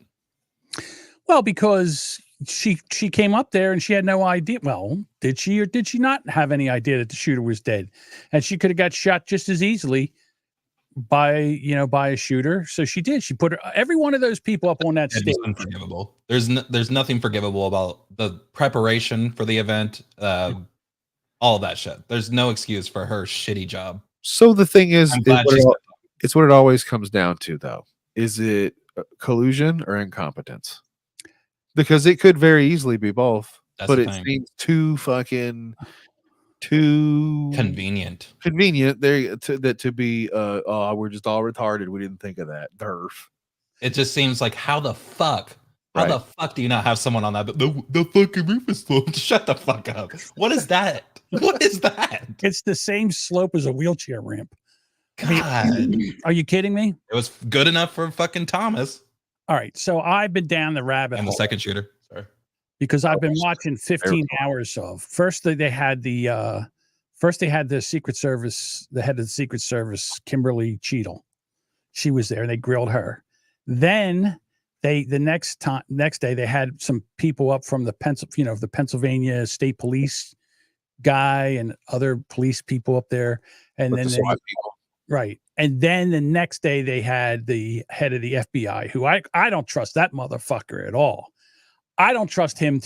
Well, because she came up there and she had no idea. Well, did she or did she not have any idea that the shooter was dead? And she could have got shot just as easily by a shooter. So she did. She put every one of those people up on that stage. Unforgivable. There's nothing forgivable about the preparation for the event. All that shit. There's no excuse for her shitty job. So the thing is, it's what it always comes down to, though. Is it collusion or incompetence? Because it could very easily be both. That's but the it thing. seems too Convenient. There to be we're just all retarded. We didn't think of that. Derf. It just seems like how the fuck Right. the fuck do you not have someone on that? But the fucking roof is sloped. Shut the fuck up. What is that? What is that? It's the same slope as a wheelchair ramp. God. Are you kidding me? It was good enough for fucking Thomas All right, so I've been down the rabbit and the hole second shooter. Sorry. because I've been watching 15 hours of. First, they had the Secret Service, the head of the Secret Service, Kimberly Cheadle. She was there, and they grilled her. Then the next day they had some people up from the Pennsylvania State Police guy and other police people up there, and With then the SWAT people. Right. And then the next day they had the head of the FBI, who I don't trust that motherfucker at all. I don't trust him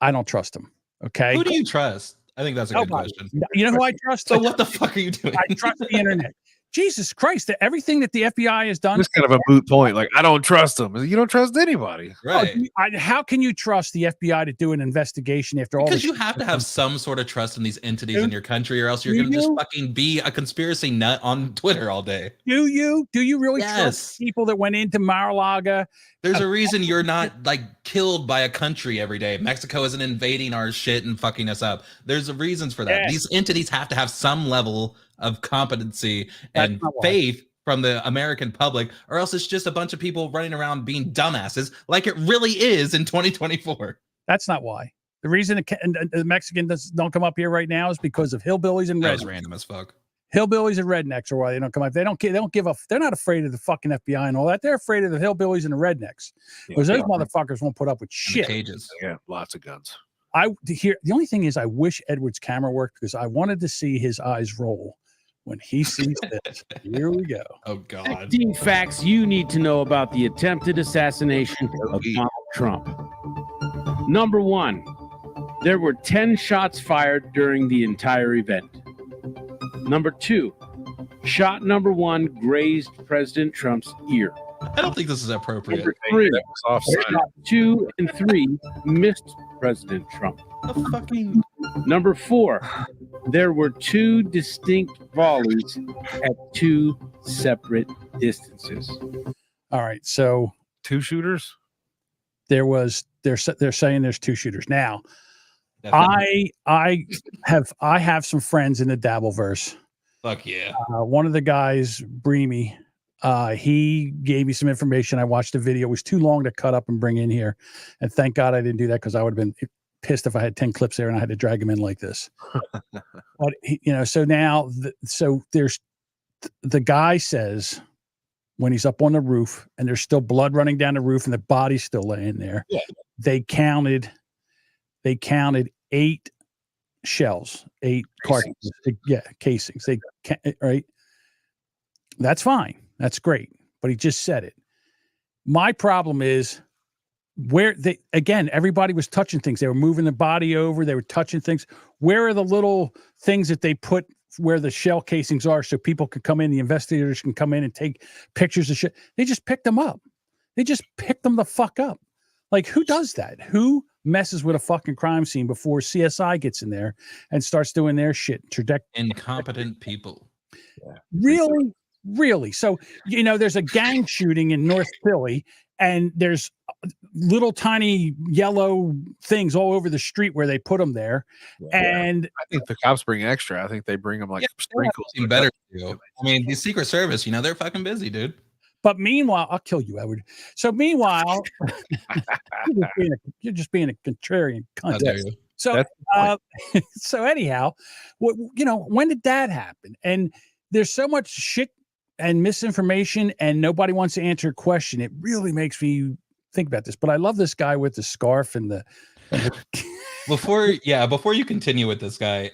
I don't trust him. Okay. Who do you trust? I think that's a good question. You know who I trust? So what the fuck are you doing? I trust the internet. Jesus Christ, everything that the FBI has done. It's kind of a moot point. Like, I don't trust them. You don't trust anybody. Right. How can you trust the FBI to do an investigation after all Because this? you have to have some sort of trust in these entities in your country, or else you're going to just fucking be a conspiracy nut on Twitter all day. Do you really Yes. trust people that went into Mar-a-Lago? There's a reason you're not like killed by a country every day. Mexico isn't invading our shit and fucking us up. There's a reasons for that. Yeah. These entities have to have some level of competency and faith from the American public, or else it's just a bunch of people running around being dumbasses like it really is in 2024. That's not why. The reason the Mexicans don't come up here right now is because of hillbillies and That was rednecks. random as fuck. Hillbillies and rednecks are why they don't come up. They don't give a. They're not afraid of the fucking FBI and all that. They're afraid of the hillbillies and the rednecks because those motherfuckers won't put up with shit. Cages. Yeah, lots of guns. The only thing is, I wish Edward's camera worked because I wanted to see his eyes roll when he sees this. Here we go. Oh God. 15 facts you need to know about the attempted assassination of Donald Trump. Number 1, there were 10 shots fired during the entire event. Number 2, shot number 1 grazed President Trump's ear. I don't think this is appropriate. Number 3, That was offside. shot 2 and 3 missed President Trump. The fucking Number 4, there were 2 distinct volleys at 2 separate distances. All right, so 2 shooters. they're saying there's 2 shooters now. I have some friends in the Dabbleverse. Fuck yeah. One of the guys, Breamy, he gave me some information. I watched the video. It was too long to cut up and bring in here, and thank God I didn't do that because I would have been pissed if I had 10 clips there and I had to drag him in like this. But so now, there's the guy says when he's up on the roof and there's still blood running down the roof and the body's still laying there. Yeah. They counted 8 shells, 8 cartridges. Casings. Right. That's fine. That's great. But he just said it. My problem is everybody was touching things. They were moving the body over. They were touching things. Where are the little things that they put where the shell casings are so people could come in, the investigators can come in and take pictures of shit? They just picked them up. They just picked them the fuck up. Like, who does that? Who messes with a fucking crime scene before CSI gets in there and starts doing their shit? Incompetent people. Yeah. Really? So, there's a gang shooting in North Philly and there's little tiny yellow things all over the street where they put them there. Yeah. And I think the cops bring extra. I think they bring them like sprinkles. Seem better to you. I mean, the Secret Service, they're fucking busy, dude. But meanwhile, I'll kill you, Edward. So meanwhile, you're just being a contrarian cunt. So anyhow, when did that happen? And there's so much shit and misinformation, and nobody wants to answer a question. It really makes me think about this. But I love this guy with the scarf and the. Before you continue with this guy,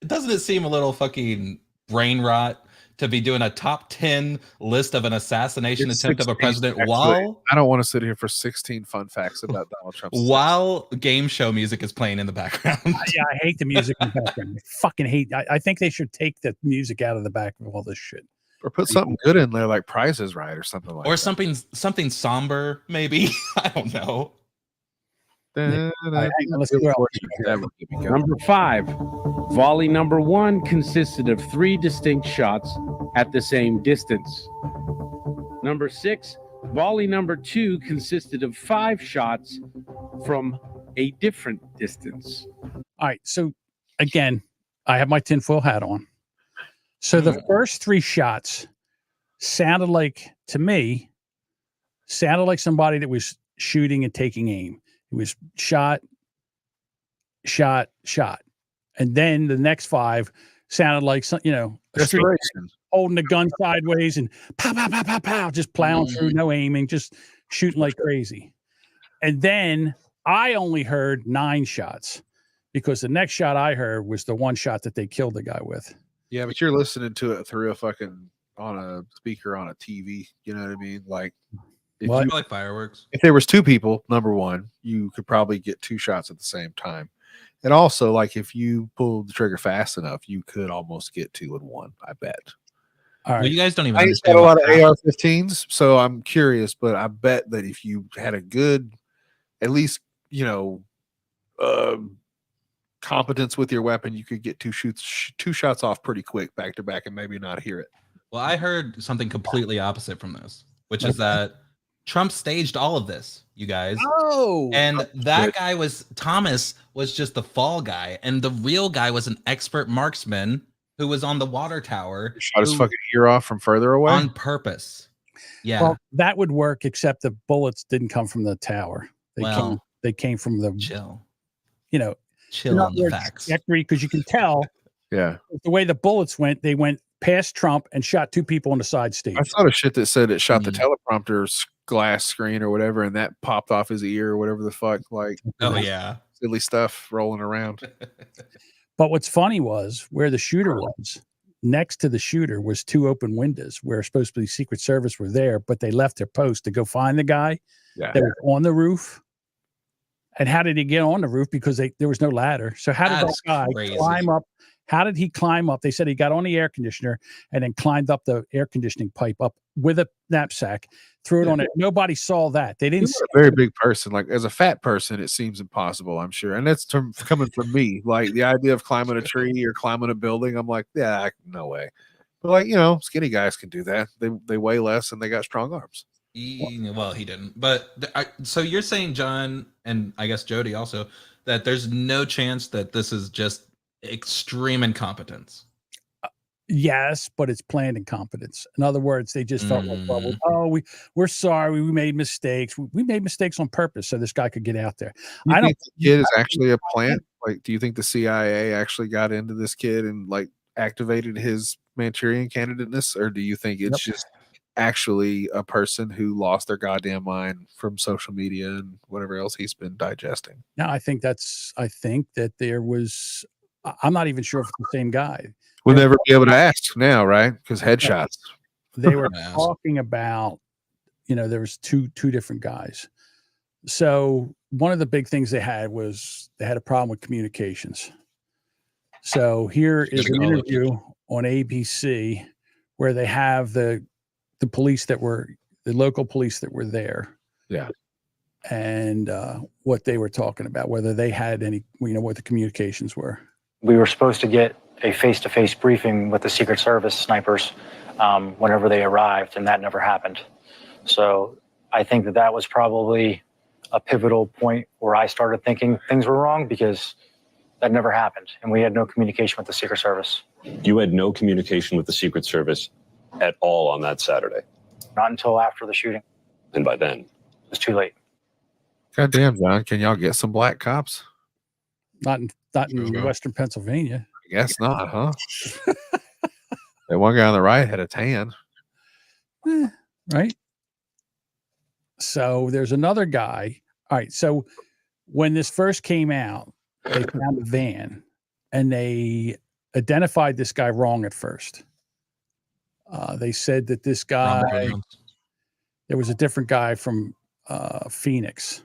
doesn't it seem a little fucking brain rot to be doing a top 10 list of an assassination attempt of a president while I don't want to sit here for 16 fun facts about Donald Trump while game show music is playing in the background. Yeah, I hate the music in the background. I fucking hate. I think they should take the music out of the back of all this shit. Or put something good in there like Price is Right or something like or that. something somber, maybe. I don't know. All right, hang on, let's go. Number 5, volley number 1 consisted of 3 distinct shots at the same distance. Number 6, volley number 2 consisted of 5 shots from a different distance. All right, so again, I have my tinfoil hat on. So the first 3 shots sounded like, to me, somebody that was shooting and taking aim. It was shot, shot, shot. And then the next 5 sounded like, some, a street holding the gun sideways and pow, pow, pow, pow, pow, just plowing through, no aiming, just shooting like crazy. And then I only heard 9 shots because the next shot I heard was the one shot that they killed the guy with. Yeah, but you're listening to it through on a speaker on a TV. You know what I mean? Like, like fireworks. If there was 2 people, number 1, you could probably get 2 shots at the same time. And also, like, if you pulled the trigger fast enough, you could almost get 2 in 1. I bet. All right. Well, you guys don't even. I used to have a lot of AR-15s, so I'm curious. But I bet that if you had a good, at least competence with your weapon, you could get 2 shots off pretty quick, back to back, and maybe not hear it. Well, I heard something completely opposite from this, which is that Trump staged all of this, you guys. Oh, and that guy Thomas was just the fall guy, and the real guy was an expert marksman who was on the water tower. Shot his fucking ear off from further away on purpose. Yeah, well, that would work, except the bullets didn't come from the tower. They came from the chill. Chill on the facts. Because you can tell. Yeah, the way the bullets went, they went past Trump and shot 2 people on the side stage. I saw a shit that said it shot the teleprompter's glass screen or whatever, and that popped off his ear or whatever the fuck. Like, silly stuff rolling around. But what's funny was where the shooter was. Next to the shooter was 2 open windows where supposed to be Secret Service were there, but they left their post to go find the guy that was on the roof. And how did he get on the roof? Because there was no ladder. So how did that guy climb up? How did he climb up? They said he got on the air conditioner and then climbed up the air conditioning pipe up with a knapsack, threw it on it. Nobody saw that. They didn't. You're a very big person. Like, as a fat person, it seems impossible, I'm sure. And that's coming from me. Like, the idea of climbing a tree or climbing a building, I'm like, yeah, no way. But, like, skinny guys can do that. They weigh less and they got strong arms. Well, he didn't. But so you're saying, John, and I guess Jody also, that there's no chance that this is just extreme incompetence. Yes, but it's planned incompetence. In other words, they just felt like, we're sorry, we made mistakes. We made mistakes on purpose so this guy could get out there. I don't think the kid is actually a plant. Like, do you think the CIA actually got into this kid and like activated his Manchurian candidateness, or do you think it's just actually a person who lost their goddamn mind from social media and whatever else he's been digesting? No, I think that there was. I'm not even sure if it's the same guy. We'll never be able to ask now, right? Because headshots. They were talking about, there was two different guys. So one of the big things they had was they had a problem with communications. So here is an interview on ABC where they have the police the local police that were there. Yeah. And what they were talking about, whether they had any, what the communications were. We were supposed to get a face-to-face briefing with the Secret Service snipers whenever they arrived, and that never happened. So I think that was probably a pivotal point where I started thinking things were wrong, because that never happened, and we had no communication with the Secret Service. You had no communication with the Secret Service at all on that Saturday? Not until after the shooting. And by then? It was too late. God damn, John, can y'all get some black cops? Not in Western Pennsylvania. I guess not, huh? That one guy on the right had a tan. Right. So there's another guy. All right. So when this first came out, they found a van and they identified this guy wrong at first. They said that this guy, there was a different guy from Phoenix.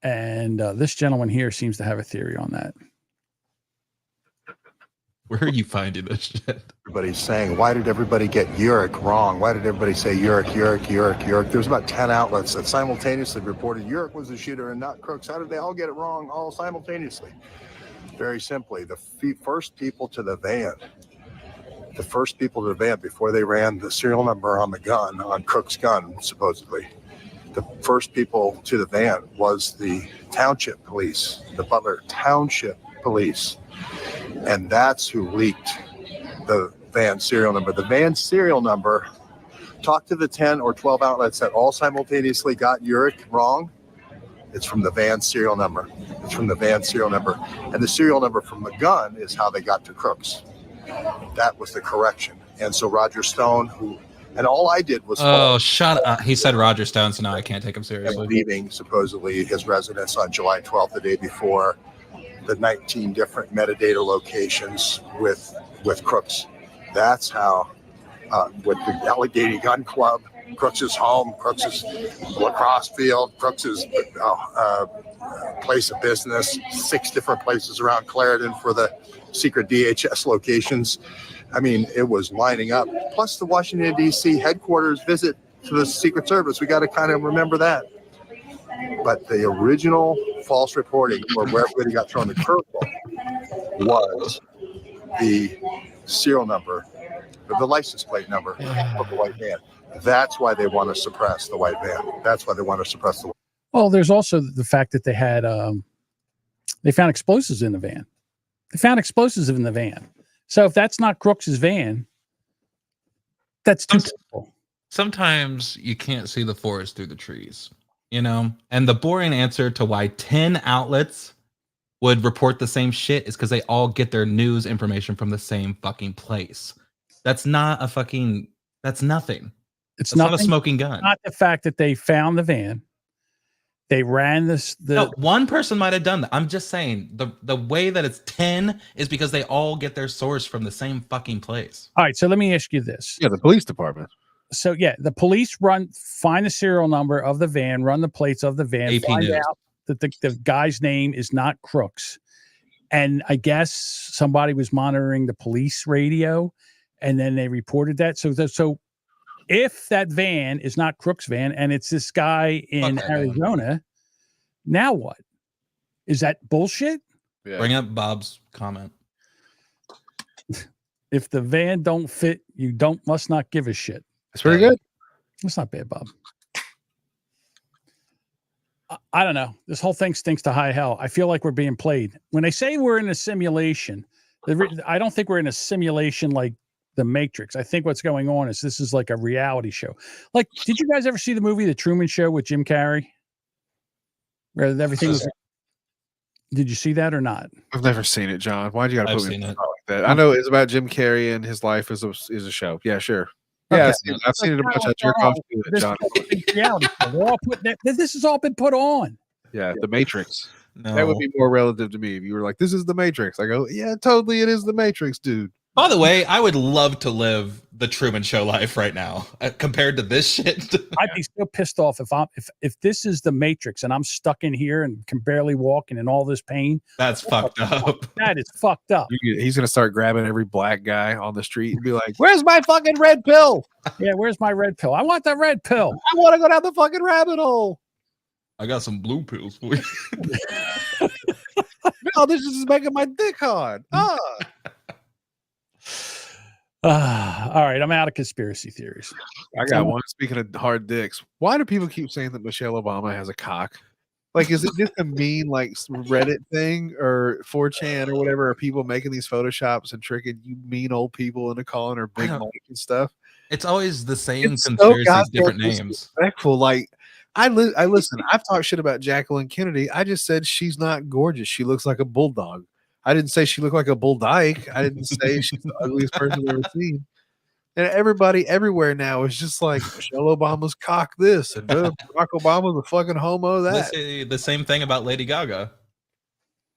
And this gentleman here seems to have a theory on that. Where are you finding this shit? Everybody's saying, why did everybody get Uric wrong? Why did everybody say Uric? There's about 10 outlets that simultaneously reported Uric was the shooter and not Crooks. How did they all get it wrong all simultaneously? Very simply, the first people to the van before they ran the serial number on the gun, on Crook's gun, supposedly, the first people to the van was the township police, the Butler Township Police. And that's who leaked the van serial number. The van serial number, talk to the 10 or 12 outlets that all simultaneously got Uric wrong. It's from the van serial number. And the serial number from the gun is how they got to Crooks. That was the correction. And so Roger Stone, and all I did was shut up. He said Roger Stone, so now I can't take him seriously. Leaving supposedly his residence on July 12th, the day before, the 19 different metadata locations with Crooks. That's how, with the Allegheny Gun Club, Crooks's home, Crooks's lacrosse field, Crooks's place of business, 6 different places around Clarendon for the secret DHS locations. I mean, it was lining up. Plus the Washington, D.C. headquarters visit to the Secret Service. We got to kind of remember that. But the original false reporting, or where everybody got thrown the curveball, was the serial number, the license plate number of the white van. That's why they want to suppress the white van. Well, there's also the fact that they had they found explosives in the van. So if that's not Crooks's van, that's too simple. Sometimes you can't see the forest through the trees, you know? And the boring answer to why 10 outlets would report the same shit is because they all get their news information from the same fucking place. That's not a fucking, that's nothing. It's not a smoking gun. Not the fact that they found the van. They ran this. No, one person might have done that. I'm just saying the way that it's 10 is because they all get their source from the same fucking place. All right. So let me ask you this. Yeah, the police department. So yeah, the police find the serial number of the van, run the plates of the van, AP find News. out that the guy's name is not Crooks. And I guess somebody was monitoring the police radio and then they reported that. So if that van is not Crooks' van and it's this guy in Arizona, now what? Is that bullshit? Yeah. Bring up Bob's comment. If the van don't fit, you must not give a shit. That's pretty good. That's not bad, Bob. I don't know. This whole thing stinks to high hell. I feel like we're being played. When they say we're in a simulation, I don't think we're in a simulation like The Matrix. I think what's going on is this is like a reality show. Like, did you guys ever see the movie The Truman Show with Jim Carrey? Where everything was. Did you see that or not? I've never seen it, John. Why'd you got to I've put me seen in it. like that? I know it's about Jim Carrey and his life is a show. Yeah, sure. Yeah, Okay. I've seen it a bunch. I jerk off to it, This John. is a big reality show. They're all putting this has all been put on. Yeah, The Matrix. No. That would be more relative to me if you were like, "This is The Matrix." I go, "Yeah, totally, it is The Matrix, dude." By the way, I would love to live the Truman Show life right now compared to this shit. I'd be so pissed off if this is The Matrix and I'm stuck in here and can barely walk and in all this pain. That's fucked up. That is fucked up. He's gonna start grabbing every black guy on the street and be like, "Where's my fucking red pill? Yeah, where's my red pill? I want that red pill. I want to go down the fucking rabbit hole." I got some blue pills for you. No, this is making my dick hard. All right, I'm out of conspiracy theories. I got one. Speaking of hard dicks, why do people keep saying that Michelle Obama has a cock? Like, is it just a mean like Reddit thing or 4chan or whatever? Are people making these photoshops and tricking you mean old people into calling her Big Mike and stuff? It's always the same It's conspiracies, goddamn different names. disrespectful. Like, I listen. I've talked shit about Jacqueline Kennedy. I just said she's not gorgeous. She looks like a bulldog. I didn't say she looked like a bull dyke. I didn't say she's the ugliest person I've ever seen. And everybody everywhere now is just like, Michelle Obama's cock this, and Barack Obama's a fucking homo They that. say the same thing about Lady Gaga.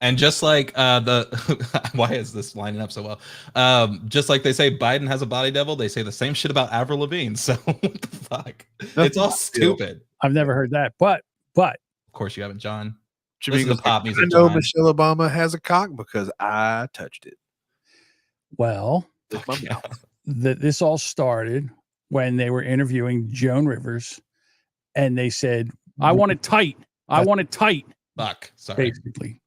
And just like why is this lining up so well? Just like they say Biden has a body devil, they say the same shit about Avril Lavigne. So what the fuck? It's all stupid. I've never heard that, but Of course you haven't, John. Listen Jamingo's to pop like, music, I know John. Michelle Obama has a cock because I touched it. Well, this all started when they were interviewing Joan Rivers, and they said, "I want it tight. I want it tight." Fuck. Sorry. Basically.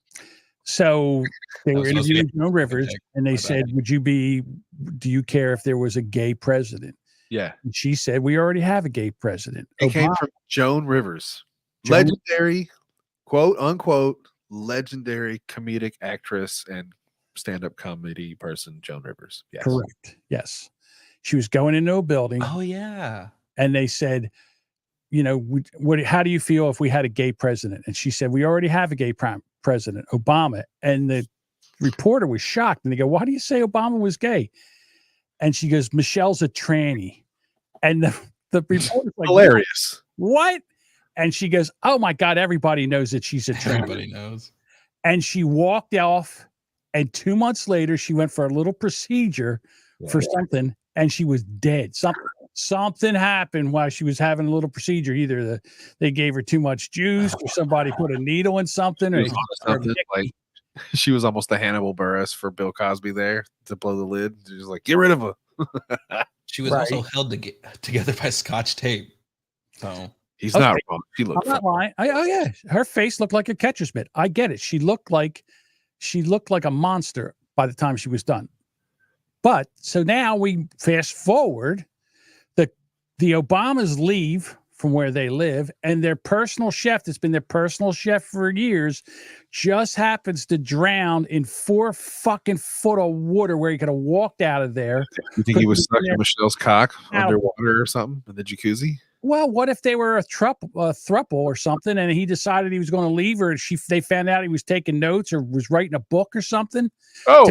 So they were interviewing Joan Rivers, and they said, do you care if there was a gay president? Yeah. And she said, we already have a gay president. It came from Joan Rivers, legendary, quote unquote, legendary comedic actress and stand-up comedy person, Joan Rivers. Yes. Correct. Yes. She was going into a building. Oh, yeah. And they said, how do you feel if we had a gay president? And she said, we already have a gay president, Obama. And the reporter was shocked. And they go, why do you say Obama was gay? And she goes, Michelle's a tranny. And the reporter's like, hilarious. What? And she goes, oh my God, everybody knows that she's a tranny. Everybody knows. And she walked off. And 2 months later, she went for a little procedure for something, and she was dead. Something happened while she was having a little procedure. Either they gave her too much juice, or somebody put a needle in something, or she was almost the Hannibal Buress for Bill Cosby there to blow the lid. She was like, get rid of her. She was also held together by Scotch tape. So he's not wrong. She looked. I'm not lying. Oh yeah, her face looked like a catcher's mitt. I get it. She looked like a monster by the time she was done. But so now we fast forward, the Obamas leave from where they live, and their personal chef, that's been their personal chef for years, just happens to drown in 4 fucking foot of water where he could have walked out of there. You think he was stuck in Michelle's cock underwater or something in the jacuzzi? Well, what if they were a throuple or something, and he decided he was going to leave her, and they found out he was taking notes or was writing a book or something? Oh,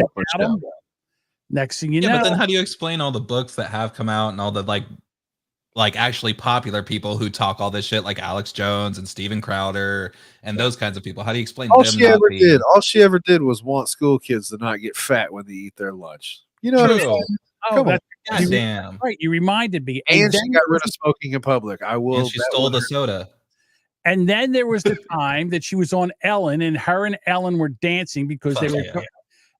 next thing you know. But then how do you explain all the books that have come out and all the like actually popular people who talk all this shit, like Alex Jones and Steven Crowder and those kinds of people? How do you explain all them? All she ever did was want school kids to not get fat when they eat their lunch. You know what I'm saying? Oh, that's damn. Right. You reminded me. And she got rid of smoking in public. And she stole the soda. And then there was the time that she was on Ellen, and her and Ellen were dancing because they were. Yeah.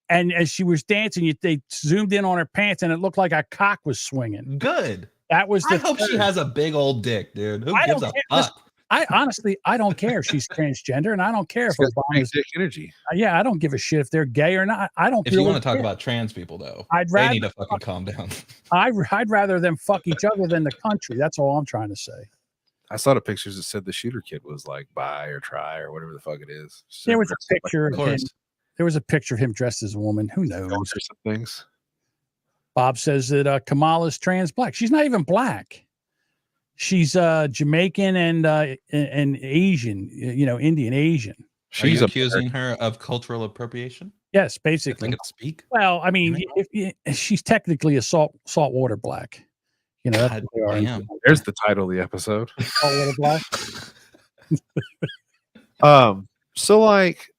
And as she was dancing, they zoomed in on her pants, and it looked like her cock was swinging. Good. That was. I hope she has a big old dick, dude. Who gives a fuck? I honestly don't care if she's transgender, and I don't care if Obama's dick energy. Yeah, I don't give a shit if they're gay or not. I don't. If you want to talk about trans people, though, they need to fucking calm down. I'd rather them fuck each other than the country. That's all I'm trying to say. I saw the pictures that said the shooter kid was like bi or tri or whatever the fuck it is. There was a picture of him. There was a picture of him dressed as a woman. Who knows? Some things. Bob says that Kamala's trans black. She's not even black. She's Jamaican and Asian, Indian Asian. She's accusing her of cultural appropriation. Yes, basically. I can speak. Well, I mean, she's technically a saltwater black. That's what they are. There's the title of the episode. Saltwater black. So like,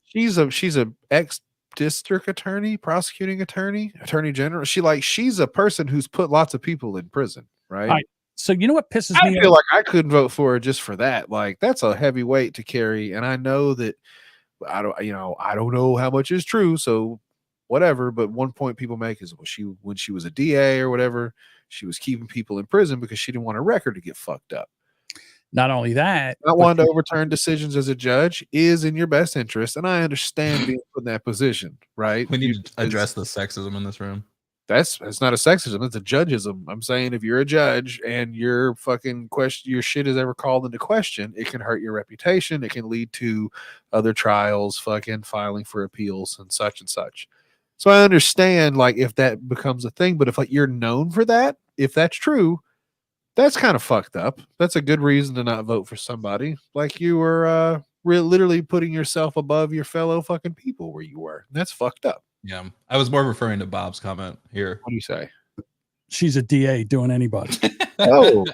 she's a ex-district attorney, prosecuting attorney general. She's a person who's put lots of people in prison, right? So you know what pisses me off? I feel like I couldn't vote for her just for that. Like, that's a heavy weight to carry, and I know that I don't know how much is true, so whatever. But one point people make is, well, when she was a DA or whatever, she was keeping people in prison because she didn't want her record to get fucked up. Not only that, not wanting to overturn decisions as a judge is in your best interest, and I understand being put in that position, right? We need to address the sexism in this room. It's not a sexism, it's a judgeism. I'm saying if you're a judge and your fucking your shit is ever called into question, it can hurt your reputation. It can lead to other trials, fucking filing for appeals and such and such. So I understand, like, if that becomes a thing, but if you're known for that, if that's true, that's kind of fucked up. That's a good reason to not vote for somebody. Like, you were literally putting yourself above your fellow fucking people where you were. That's fucked up. Yeah, I was more referring to Bob's comment here. What do you say? She's a DA doing anybody. Oh,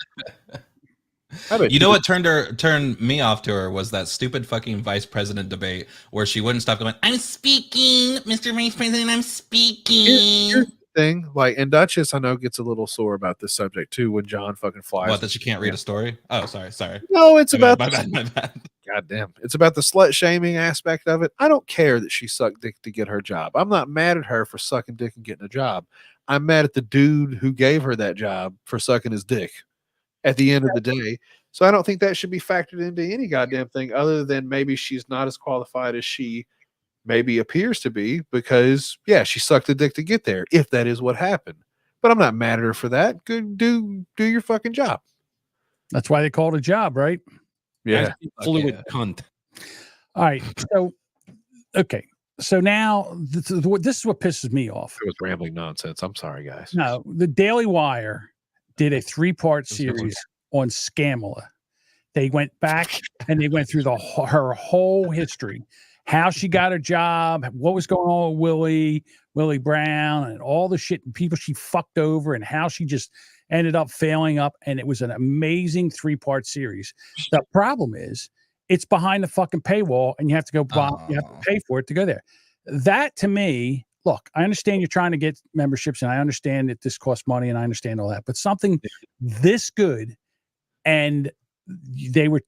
you know what turned me off to her was that stupid fucking vice president debate where she wouldn't stop going, "I'm speaking, Mr. Vice President, I'm speaking." Here's the thing, like, and Duchess, I know, gets a little sore about this subject too when John fucking flies. What, that she can't read a story? Oh, sorry. No, it's my about bad. goddamn. It's about the slut shaming aspect of it. I don't care that she sucked dick to get her job. I'm not mad at her for sucking dick and getting a job. I'm mad at the dude who gave her that job for sucking his dick at the end of the day. So I don't think that should be factored into any goddamn thing other than maybe she's not as qualified as she maybe appears to be because, yeah, she sucked the dick to get there, if that is what happened. But I'm not mad at her for that. Good, do your fucking job. That's why they call it a job, right? Yeah. Fluid cunt. All right. So, okay. So now this is what pisses me off. It was rambling nonsense. I'm sorry, guys. No, the Daily Wire did a 3-part series on Scamala. They went back and they went through her whole history, how she got her job, what was going on with Willie Brown, and all the shit and people she fucked over, and how she just ended up failing up. And it was an amazing 3-part series. The problem is it's behind the fucking paywall, and you have to go you have to pay for it to go there. That to me, look, I understand you're trying to get memberships, and I understand that this costs money, and I understand all that, but something this good, and they were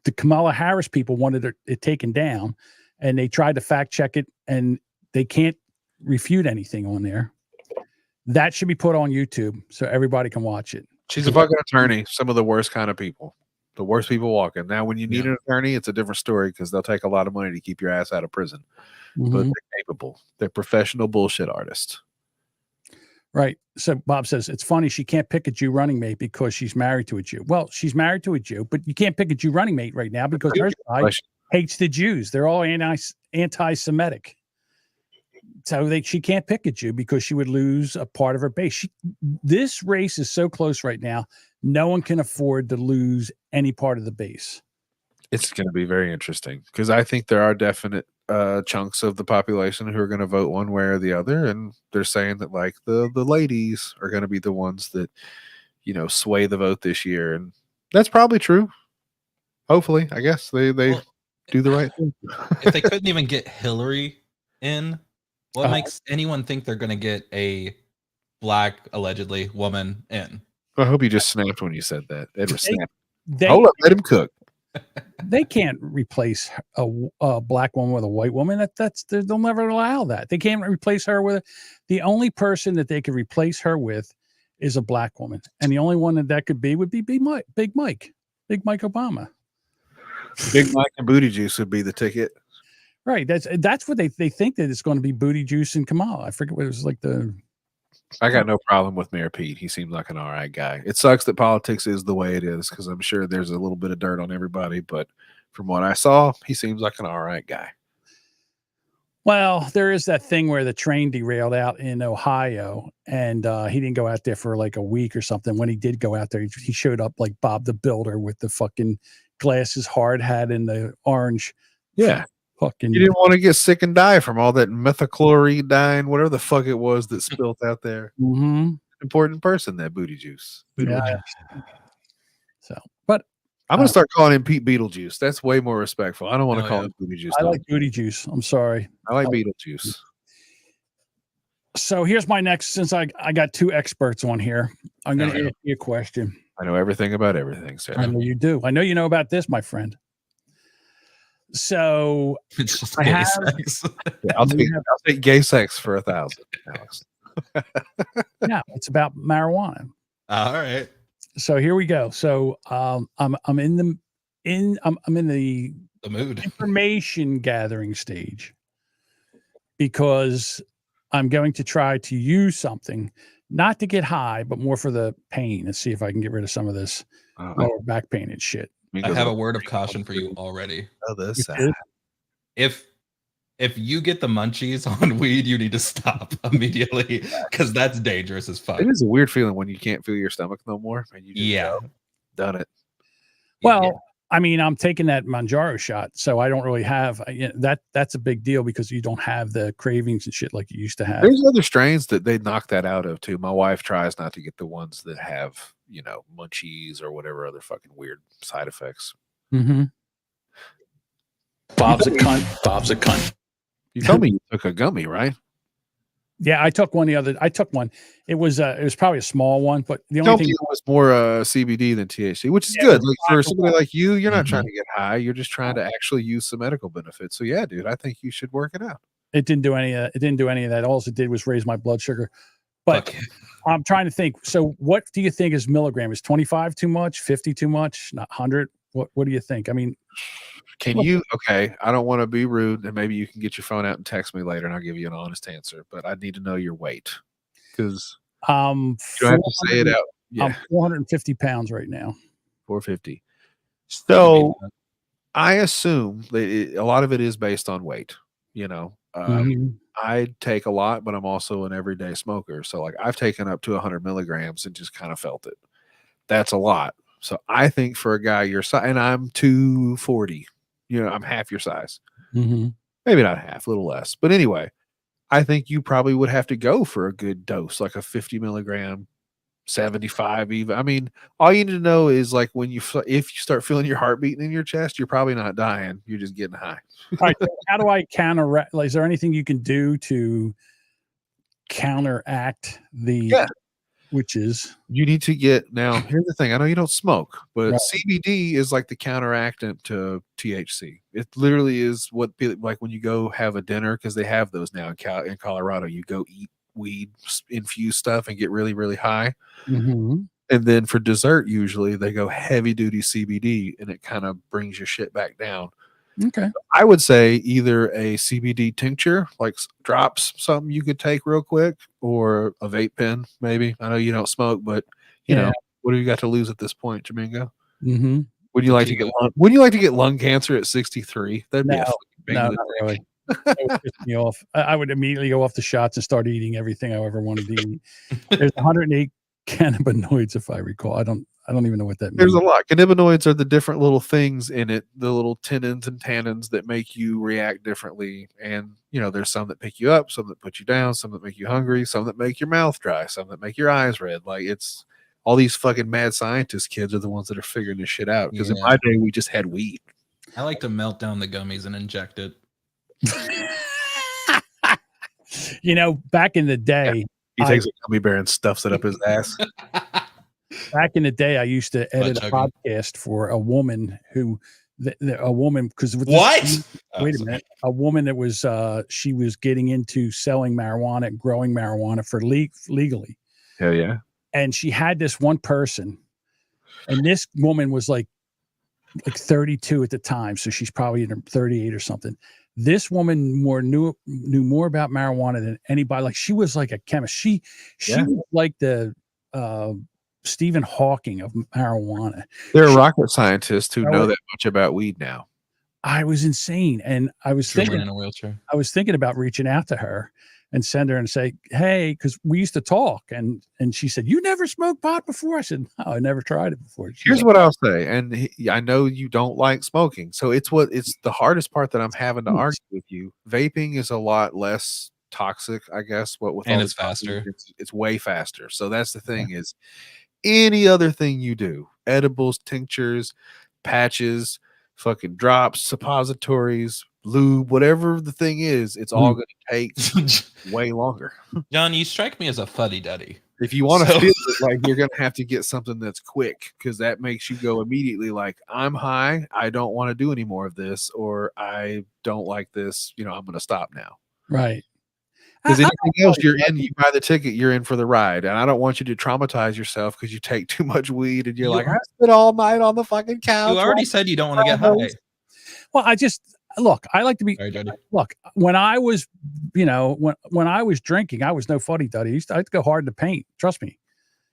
the Kamala Harris people wanted it taken down, and they tried to fact check it, and they can't refute anything on there. That should be put on YouTube so everybody can watch it. She's a fucking attorney. Some of the worst kind of people. The worst people walking. Now, when you need an attorney, it's a different story because they'll take a lot of money to keep your ass out of prison. But they're capable. They're professional bullshit artists. Right. So Bob says, it's funny she can't pick a Jew running mate because she's married to a Jew. Well, she's married to a Jew, but you can't pick a Jew running mate right now because her side hates the Jews. They're all anti-Semitic. So she can't pick a Jew because she would lose a part of her base. This race is so close right now, no one can afford to lose any part of the base. It's going to be very interesting because I think there are definite chunks of the population who are going to vote one way or the other, and they're saying that like the ladies are going to be the ones that, you know, sway the vote this year, and that's probably true. Hopefully, I guess they do the right thing. If they couldn't even get Hillary in, what makes anyone think they're going to get a black, allegedly, woman in? I hope you just snapped when you said that. Edward snapped. They- Hold up, let him cook. They can't replace a black woman with a white woman. They'll never allow that. They can't replace her with the only person that they could replace her with is a black woman, and the only one that could be would be Big Mike Obama. Big Mike and Booty Juice would be the ticket. Right. That's what they think that it's going to be Booty Juice and Kamala. I forget what it was like the. I got no problem with Mayor Pete. He seems like an all right guy. It sucks that politics is the way it is because I'm sure there's a little bit of dirt on everybody. But from what I saw, he seems like an all right guy. Well, there is that thing where the train derailed out in Ohio, and he didn't go out there for like a week or something. When he did go out there, he showed up like Bob the Builder with the fucking glasses, hard hat, and the orange. Yeah. Fucking. You didn't want to get sick and die from all that methachlorine, whatever the fuck it was that spilled out there. Mm-hmm. Important person, that Booty Juice. So, but I'm gonna start calling him Pete Beetlejuice. That's way more respectful. I don't want to call him Booty Juice. I like Booty Juice. I'm sorry. I like Beetlejuice. So here's my next. Since I got two experts on here, I'm going to ask you a question. I know everything about everything, sir. I know you do. I know you know about this, my friend. So it's just gay sex. Yeah, I'll take gay sex for 1,000. Yeah, it's about marijuana. All right. So here we go. So I'm in the mood, information gathering stage, because I'm going to try to use something not to get high, but more for the pain, and see if I can get rid of some of this lower back pain and shit. I have a word of caution for you already. Oh, this. If you get the munchies on weed, you need to stop immediately because that's dangerous as fuck. It is a weird feeling when you can't feel your stomach no more. And you just done it. Well, I mean, I'm taking that Mounjaro shot, so I don't really have that's a big deal because you don't have the cravings and shit like you used to have. There's other strains that they knock that out of too. My wife tries not to get the ones that have, you know, munchies or whatever other fucking weird side effects. Mm-hmm. Bob's a cunt. Bob's a cunt. You told me you took a gummy, right? Yeah, I took one. It was probably a small one, but the only thing was more CBD than THC, which is good. Like for somebody like you, you're not trying to get high. You're just trying to actually use some medical benefits. So yeah, dude, I think you should work it out. it didn't do any of that. All it did was raise my blood sugar. But I'm trying to think. So what do you think is milligram? Is 25 too much? 50 too much? Not 100? What do you think? I mean, can you? Okay, I don't want to be rude, and maybe you can get your phone out and text me later, and I'll give you an honest answer. But I need to know your weight because you don't have to say it out. Yeah. I'm 450 pounds right now. 450. So I assume that a lot of it is based on weight. You know, I take a lot, but I'm also an everyday smoker. So like I've taken up to 100 milligrams and just kind of felt it. That's a lot. So I think for a guy your size, and I'm 240, you know, I'm half your size. Maybe not half, a little less. But anyway, I think you probably would have to go for a good dose, like a 50 milligram, 75 even. I mean, all you need to know is like if you start feeling your heart beating in your chest, you're probably not dying. You're just getting high. All right, so how do I counteract? Like, is there anything you can do to counteract which is you need to get now. Here's the thing. I know you don't smoke, but CBD is like the counteractant to THC. It literally is what like when you go have a dinner, because they have those now in Colorado. You go eat weed infused stuff and get really, really high. And then for dessert, usually they go heavy duty CBD and it kind of brings your shit back down. Okay. I would say either a CBD tincture, like drops, something you could take real quick, or a vape pen, maybe. I know you don't smoke, but you know, what have you got to lose at this point, Jamingo? Would you like to get lung cancer at 63? That'd be a fucking big not really. That would piss me off. I would immediately go off the shots and start eating everything I ever wanted to eat. There's 108 cannabinoids, if I recall. I don't even know what that means. There's a lot. Cannabinoids are the different little things in it, the little tannins and tannins that make you react differently. And you know, there's some that pick you up, some that put you down, some that make you hungry, some that make your mouth dry, some that make your eyes red. Like it's all these fucking mad scientist kids are the ones that are figuring this shit out. Because in my day, we just had weed. I like to melt down the gummies and inject it. You know, back in the day, he takes a gummy bear and stuffs it up his ass. Back in the day, I used to edit a podcast for a woman who, a woman, because wait a minute, a woman that was she was getting into selling marijuana, growing marijuana for legally. Hell yeah! And she had this one person, and this woman was like 32 at the time, so she's probably in her 38 or something. This woman knew more about marijuana than anybody. Like she was like a chemist. She was like the Stephen Hawking of marijuana. There are rocket scientists who know that much about weed now. I was insane, and I was thinking in a wheelchair. I was thinking about reaching out to her and send her and say, "Hey," because we used to talk, and she said, "You never smoked pot before?" I said, "No, I never tried it before." Here's what I'll say, and I know you don't like smoking, so it's the hardest part that I'm having to argue with you. Vaping is a lot less toxic, I guess. And it's faster. It's way faster. So that's the thing is, any other thing you do, edibles, tinctures, patches, fucking drops, suppositories, lube, whatever the thing is, it's all going to take way longer. John, you strike me as a fuddy-duddy. If you want to feel it, like you're going to have to get something that's quick, because that makes you go immediately like, I'm high, I don't want to do any more of this, or I don't like this, you know, I'm going to stop now. Right. Because anything else, you're in, you buy the ticket, you're in for the ride. And I don't want you to traumatize yourself because you take too much weed and you're like, I spent all night on the fucking couch. You already said you don't want to get high. Well, I like to be, look, when I was, you know, when I was drinking, I was no fuddy duddy. I had to go hard in the paint. Trust me.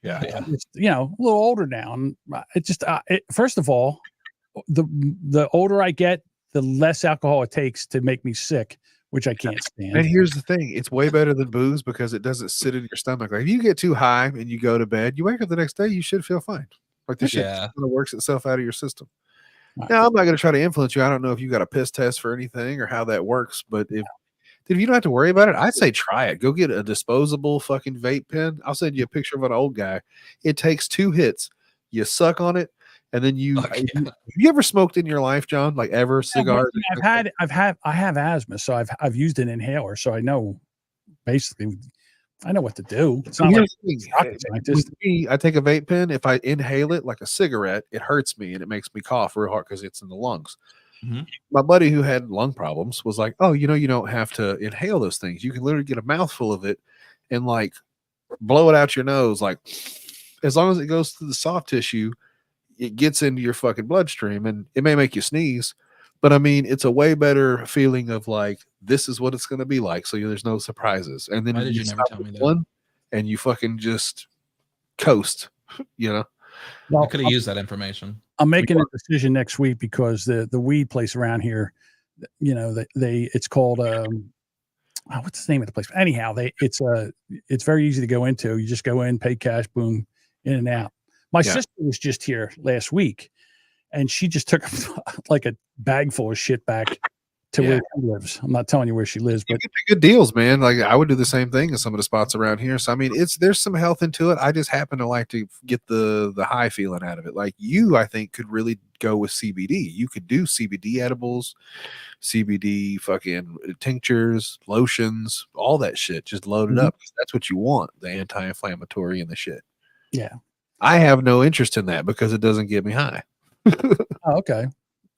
Yeah. It's, you know, a little older now. And it just, first of all, the older I get, the less alcohol it takes to make me sick, which I can't stand. And here's the thing. It's way better than booze because it doesn't sit in your stomach. Like if you get too high and you go to bed, you wake up the next day, you should feel fine. Like this shit kind of works itself out of your system. Now, I'm not going to try to influence you. I don't know if you got a piss test for anything or how that works, but if you don't have to worry about it, I'd say try it. Go get a disposable fucking vape pen. I'll send you a picture of an old guy. It takes 2 hits. You suck on it, and then have you ever smoked in your life, John? Like ever cigars? I have asthma, so I've used an inhaler, so I know basically I know what to do. It's not Here's like the thing. rocket scientist. With me, I take a vape pen. If I inhale it like a cigarette, it hurts me and it makes me cough real hard because it's in the lungs. Mhm. My buddy who had lung problems was like, "Oh, you don't have to inhale those things. You can literally get a mouthful of it and like blow it out your nose. Like as long as it goes through the soft tissue, it gets into your fucking bloodstream, and it may make you sneeze." But I mean, it's a way better feeling of like, this is what it's going to be like. So there's no surprises. And then Why did you never stop tell me with that? one and you fucking just coast, I could have used that information. I'm making a decision next week because the weed place around here, it's called what's the name of the place? Anyhow, it's very easy to go into. You just go in, pay cash, boom, in and out. My sister was just here last week, and she just took like a bag full of shit back to where she lives. I'm not telling you where she lives, but get the good deals, man. Like I would do the same thing in some of the spots around here. So I mean, there's some health into it. I just happen to like to get the high feeling out of it. Like you, I think, could really go with CBD. You could do CBD edibles, CBD fucking tinctures, lotions, all that shit. Just load it up. That's what you want, the anti-inflammatory and the shit. Yeah. I have no interest in that because it doesn't get me high. Oh, okay.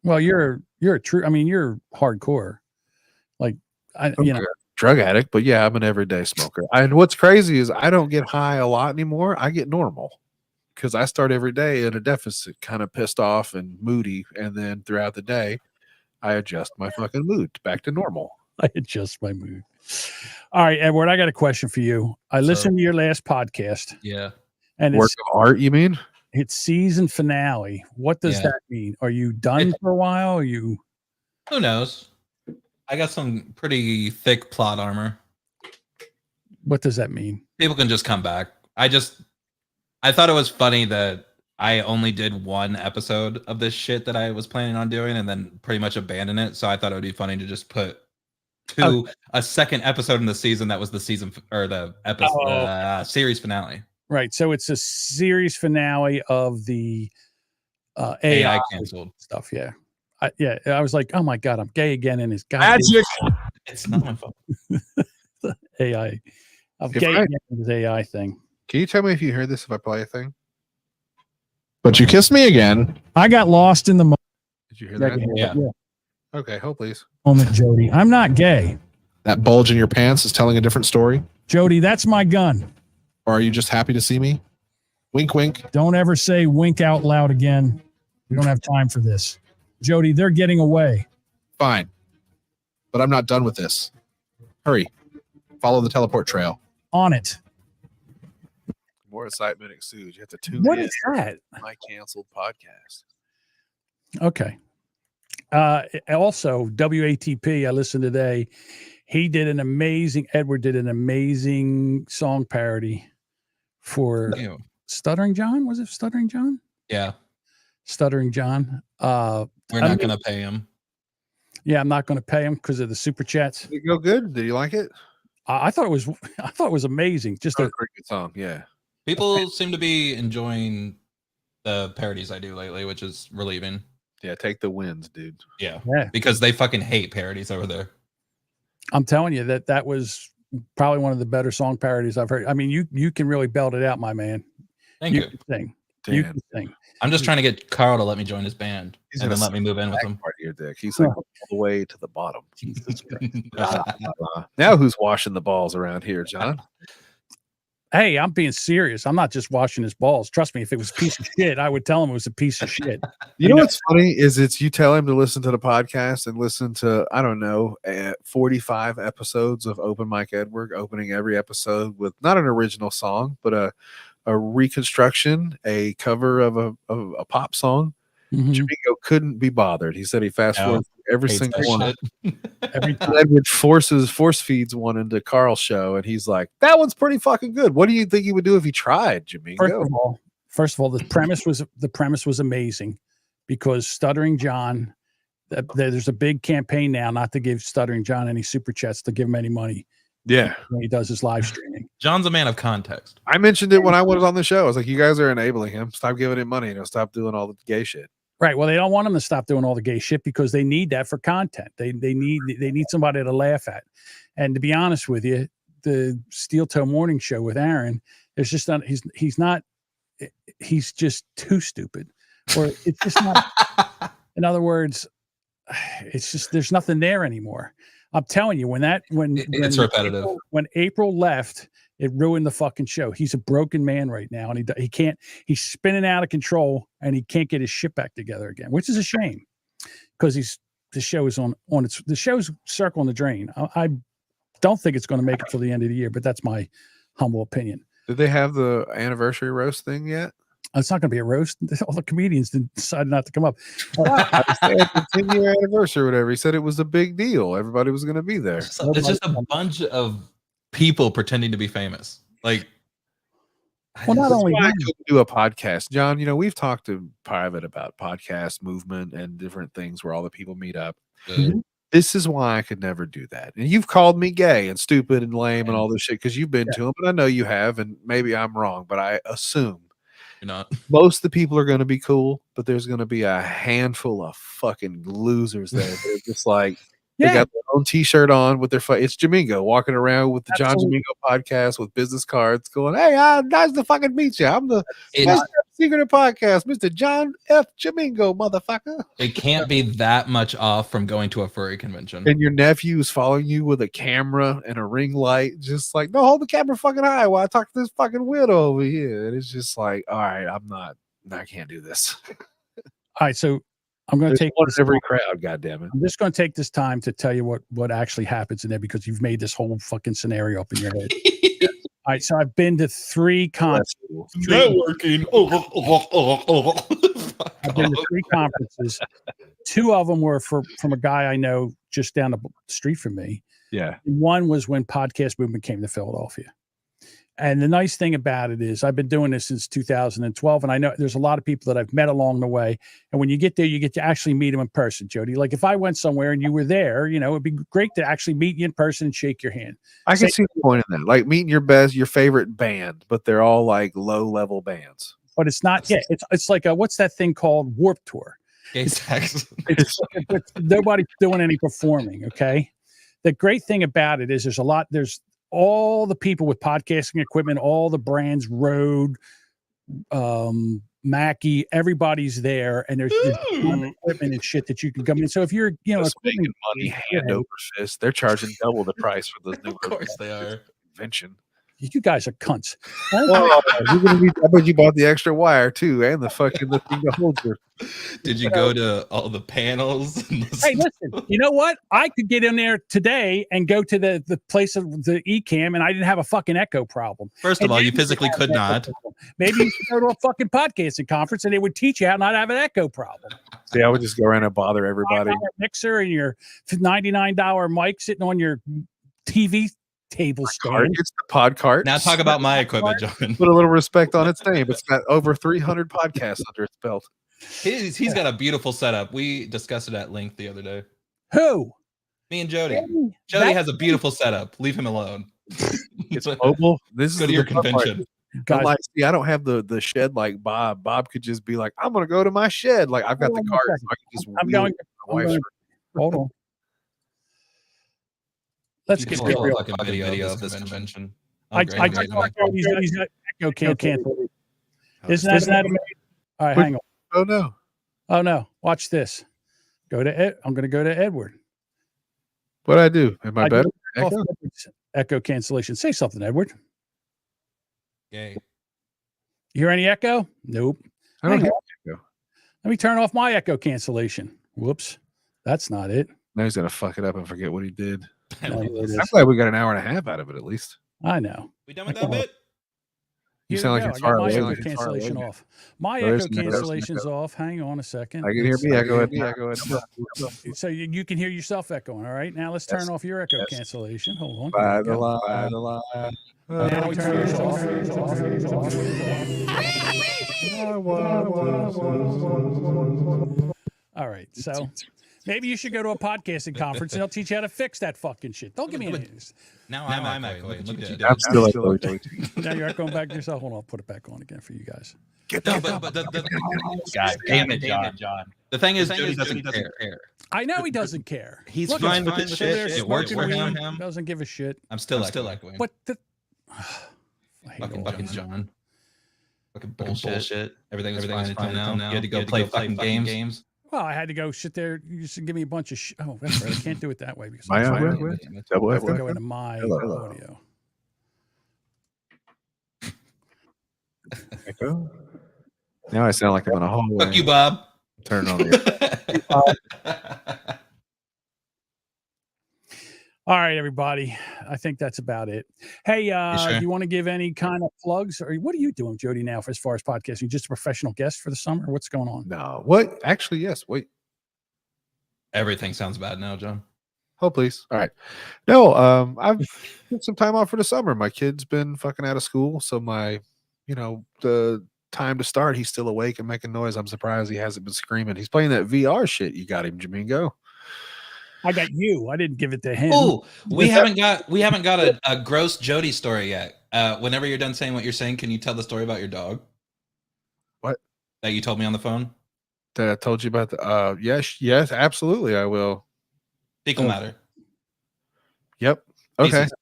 Well, you're a true. I mean, you're hardcore. Like Drug addict, but yeah, I'm an everyday smoker. And what's crazy is I don't get high a lot anymore. I get normal because I start every day in a deficit, kind of pissed off and moody, and then throughout the day, I adjust my fucking mood back to normal. I adjust my mood. All right, Edward, I got a question for you. I listened to your last podcast. Yeah. And Work of art, you mean? It's season finale. What does that mean? Are you done for a while? Are you? Who knows? I got some pretty thick plot armor. What does that mean? People can just come back. I thought it was funny that I only did one episode of this shit that I was planning on doing and then pretty much abandon it. So I thought it would be funny to just put a second episode in the season that was the season or the episode series finale. Right. So it's a series finale of the AI canceled stuff. Yeah. I was like, oh my God, I'm gay again. And his Magic. It's not my fault. AI. I'm gay again in his AI thing. Can you tell me if you heard this if I play a thing? But you kissed me again. I got lost in the moment. Did you hear that? Yeah. Okay, hold please. Moment, Jody. I'm not gay. That bulge in your pants is telling a different story? Jody, that's my gun. Or are you just happy to see me? Wink, wink. Don't ever say wink out loud again. We don't have time for this. Jody, they're getting away. Fine. But I'm not done with this. Hurry. Follow the teleport trail. On it. More excitement ensues. You have to tune What in. is that? My canceled podcast. Okay. Also, WATP, I listened today. Edward did an amazing song parody for Stuttering John. Was it Stuttering John? Yeah. Stuttering John. We're not going to pay him. Yeah, I'm not going to pay him because of the super chats. Did it go good? Did you like it? I thought it was amazing. Just a pretty good song. Yeah. People seem to be enjoying the parodies I do lately, which is relieving. Yeah, take the wins, dude. Yeah. Because they fucking hate parodies over there. I'm telling you that was probably one of the better song parodies I've heard. I mean, you can really belt it out, my man. Thank you. Can sing. Damn. You can sing. I'm just trying to get Carl to let me join his band He's and then gonna let me move in with him. Part of your dick. He's like all the way to the bottom. Now who's washing the balls around here, John? Hey, I'm being serious. I'm not just washing his balls. Trust me, if it was a piece of shit, I would tell him it was a piece of shit. You know what's funny is you tell him to listen to the podcast and listen to, I don't know, 45 episodes of Open Mike Edward, opening every episode with not an original song, but a reconstruction, a cover of a pop song. Jamingo couldn't be bothered. He said he fast forward every single one. Every time Edward force feeds one into Carl's show, and he's like, "That one's pretty fucking good." What do you think he would do if he tried, Jamingo? First of all, the premise was amazing because Stuttering John. There's a big campaign now not to give Stuttering John any super chats, to give him any money. Yeah, when he does his live streaming. John's a man of context. I mentioned it when I was on the show. I was like, "You guys are enabling him. Stop giving him money. Stop doing all the gay shit." Right. Well, they don't want him to stop doing all the gay shit because they need that for content. They need somebody to laugh at. And to be honest with you, the Steel Toe Morning Show with Aaron, there's just not he's just too stupid, or it's just not. In other words, it's just there's nothing there anymore. I'm telling you, when it's repetitive. When April left, it ruined the fucking show. He's a broken man right now, and he can't. He's spinning out of control, and he can't get his shit back together again, which is a shame, because the show is on its the show's circling the drain. I don't think it's going to make it till the end of the year, but that's my humble opinion. Did they have the anniversary roast thing yet? It's not going to be a roast. All the comedians decided not to come up. The 10-year anniversary or whatever. He said it was a big deal. Everybody was going to be there. It's just a bunch of people pretending to be famous. Like, well, not only I couldn't do a podcast, John. You know, we've talked to private about podcast movement and different things where all the people meet up. This is why I could never do that. And you've called me gay and stupid and lame and all this shit because you've been to them, and I know you have, and maybe I'm wrong, but I assume you're not. Most of the people are going to be cool, but there's going to be a handful of fucking losers there. They're just like, they got their own T-shirt on with their it's Jamingo walking around with the John Jamingo podcast with business cards, going, "Hey, nice to fucking meet you. I'm the Secret Podcast, Mr. John F. Jamingo, motherfucker." It can't be that much off from going to a furry convention. And your nephew's following you with a camera and a ring light, just like, "No, hold the camera fucking high while I talk to this fucking weirdo over here." And it's just like, all right, I can't do this. All right, so I'm going to take every crowd. God damn it! I'm just going to take this time to tell you what actually happens in there, because you've made this whole fucking scenario up in your head. All right, so I've been to 3 conferences. Networking. I've been to 3 conferences. 2 of them were from a guy I know just down the street from me. Yeah. One was when Podcast Movement came to Philadelphia. And the nice thing about it is I've been doing this since 2012, and I know there's a lot of people that I've met along the way. And when you get there, you get to actually meet them in person, Jody. Like if I went somewhere and you were there, you know, it'd be great to actually meet you in person and shake your hand. I can see the point in that, like meeting your favorite band, but they're all like low-level bands. But it's not. Yeah, it's like what's that thing called? Warped Tour. It's nobody's doing any performing. Okay. The great thing about it is there's all the people with podcasting equipment, all the brands, Rode, Mackie, everybody's there, and there's equipment and shit that you can come in. So if you're, making money hand over fist, they're charging double the price for those new. Of course they are. Convention. You guys are cunts. I bet you bought the extra wire too, and the thing to hold your. Did you go to all the panels? Hey, listen, you know what? I could get in there today and go to the place of the Ecamm, and I didn't have a fucking echo problem. First of all, you physically could not. Maybe you should go to a fucking podcasting conference and they would teach you how not to have an echo problem. See, I would just go around and bother everybody. Mixer and your $99 mic sitting on your TV table stand. It's the pod cart. Now talk about my equipment, John. Put a little respect on its name. It's got over 300 podcasts under its belt. He's got a beautiful setup. We discussed it at length the other day. Who? Me and Jody. Jody has a beautiful setup. Leave him alone. It's mobile. This go is to your convention. I'm like, see, I don't have the shed like Bob. Bob could just be like, I'm gonna go to my shed. Like I've got the cart, so I can just. Hold on. Let's get a real fucking video of this convention. I he's echo cancel. Isn't that amazing? All right, hang on. Oh no! Watch this. Go to Ed. I'm going to go to Edward. What I do? Am I better? Echo cancellation. Say something, Edward. Yay. You hear any echo? Nope. I don't have echo. Let me turn off my echo cancellation. Whoops. That's not it. Now he's going to fuck it up and forget what he did. No, I'm glad we got an hour and a half out of it at least. I know. We done with that bit? You sound like you're far away. My echo cancellation off. My echo cancellation's off. Hang on a second. I can hear me echo it. So you can hear yourself echoing. All right. Now let's turn off your echo cancellation. Hold on. By the line. Now we turn yours off. All right. So maybe you should go to a podcasting conference and they'll teach you how to fix that fucking shit. Don't give me any news. Now I'm echoing. Look what you did. I'm still echoing. Now you're echoing back to yourself. Hold on, I'll put it back on again for you guys. God damn it, John. The thing is, Jody doesn't care. I know he doesn't care. He's Look, fine he's with the sitting shit. there It works smoking for weed, him. Doesn't give a shit. I'm still echoing. But the Fucking John. Fucking bullshit. Everything's fine until now. You had to go play fucking games. well, I had to go sit there. You just give me a bunch of oh, that's right. I can't do it that way because My I'm audio? trying to Double have to F? go into my Hello. audio. Echo? Now I sound like I'm in a hallway. Fuck you, Bob. Turn on the. All right, everybody. I think that's about it. Hey, sure? do you want to give any kind of plugs, or what are you doing, Jody? Now, as far as podcasting, just a professional guest for the summer? What's going on? No. What? Actually, yes. Wait. Everything sounds bad now, John. Oh, please. All right. No, I've took some time off for the summer. My kid's been fucking out of school. So the time to start, he's still awake and making noise. I'm surprised he hasn't been screaming. He's playing that VR shit you got him, Jamingo. I got you. I didn't give it to him. Oh, we haven't got a gross Jody story yet. Whenever you're done saying what you're saying, can you tell the story about your dog? What? That you told me on the phone? That I told you about the yes, absolutely, I will. Fecal matter. Yep. Okay. Feces.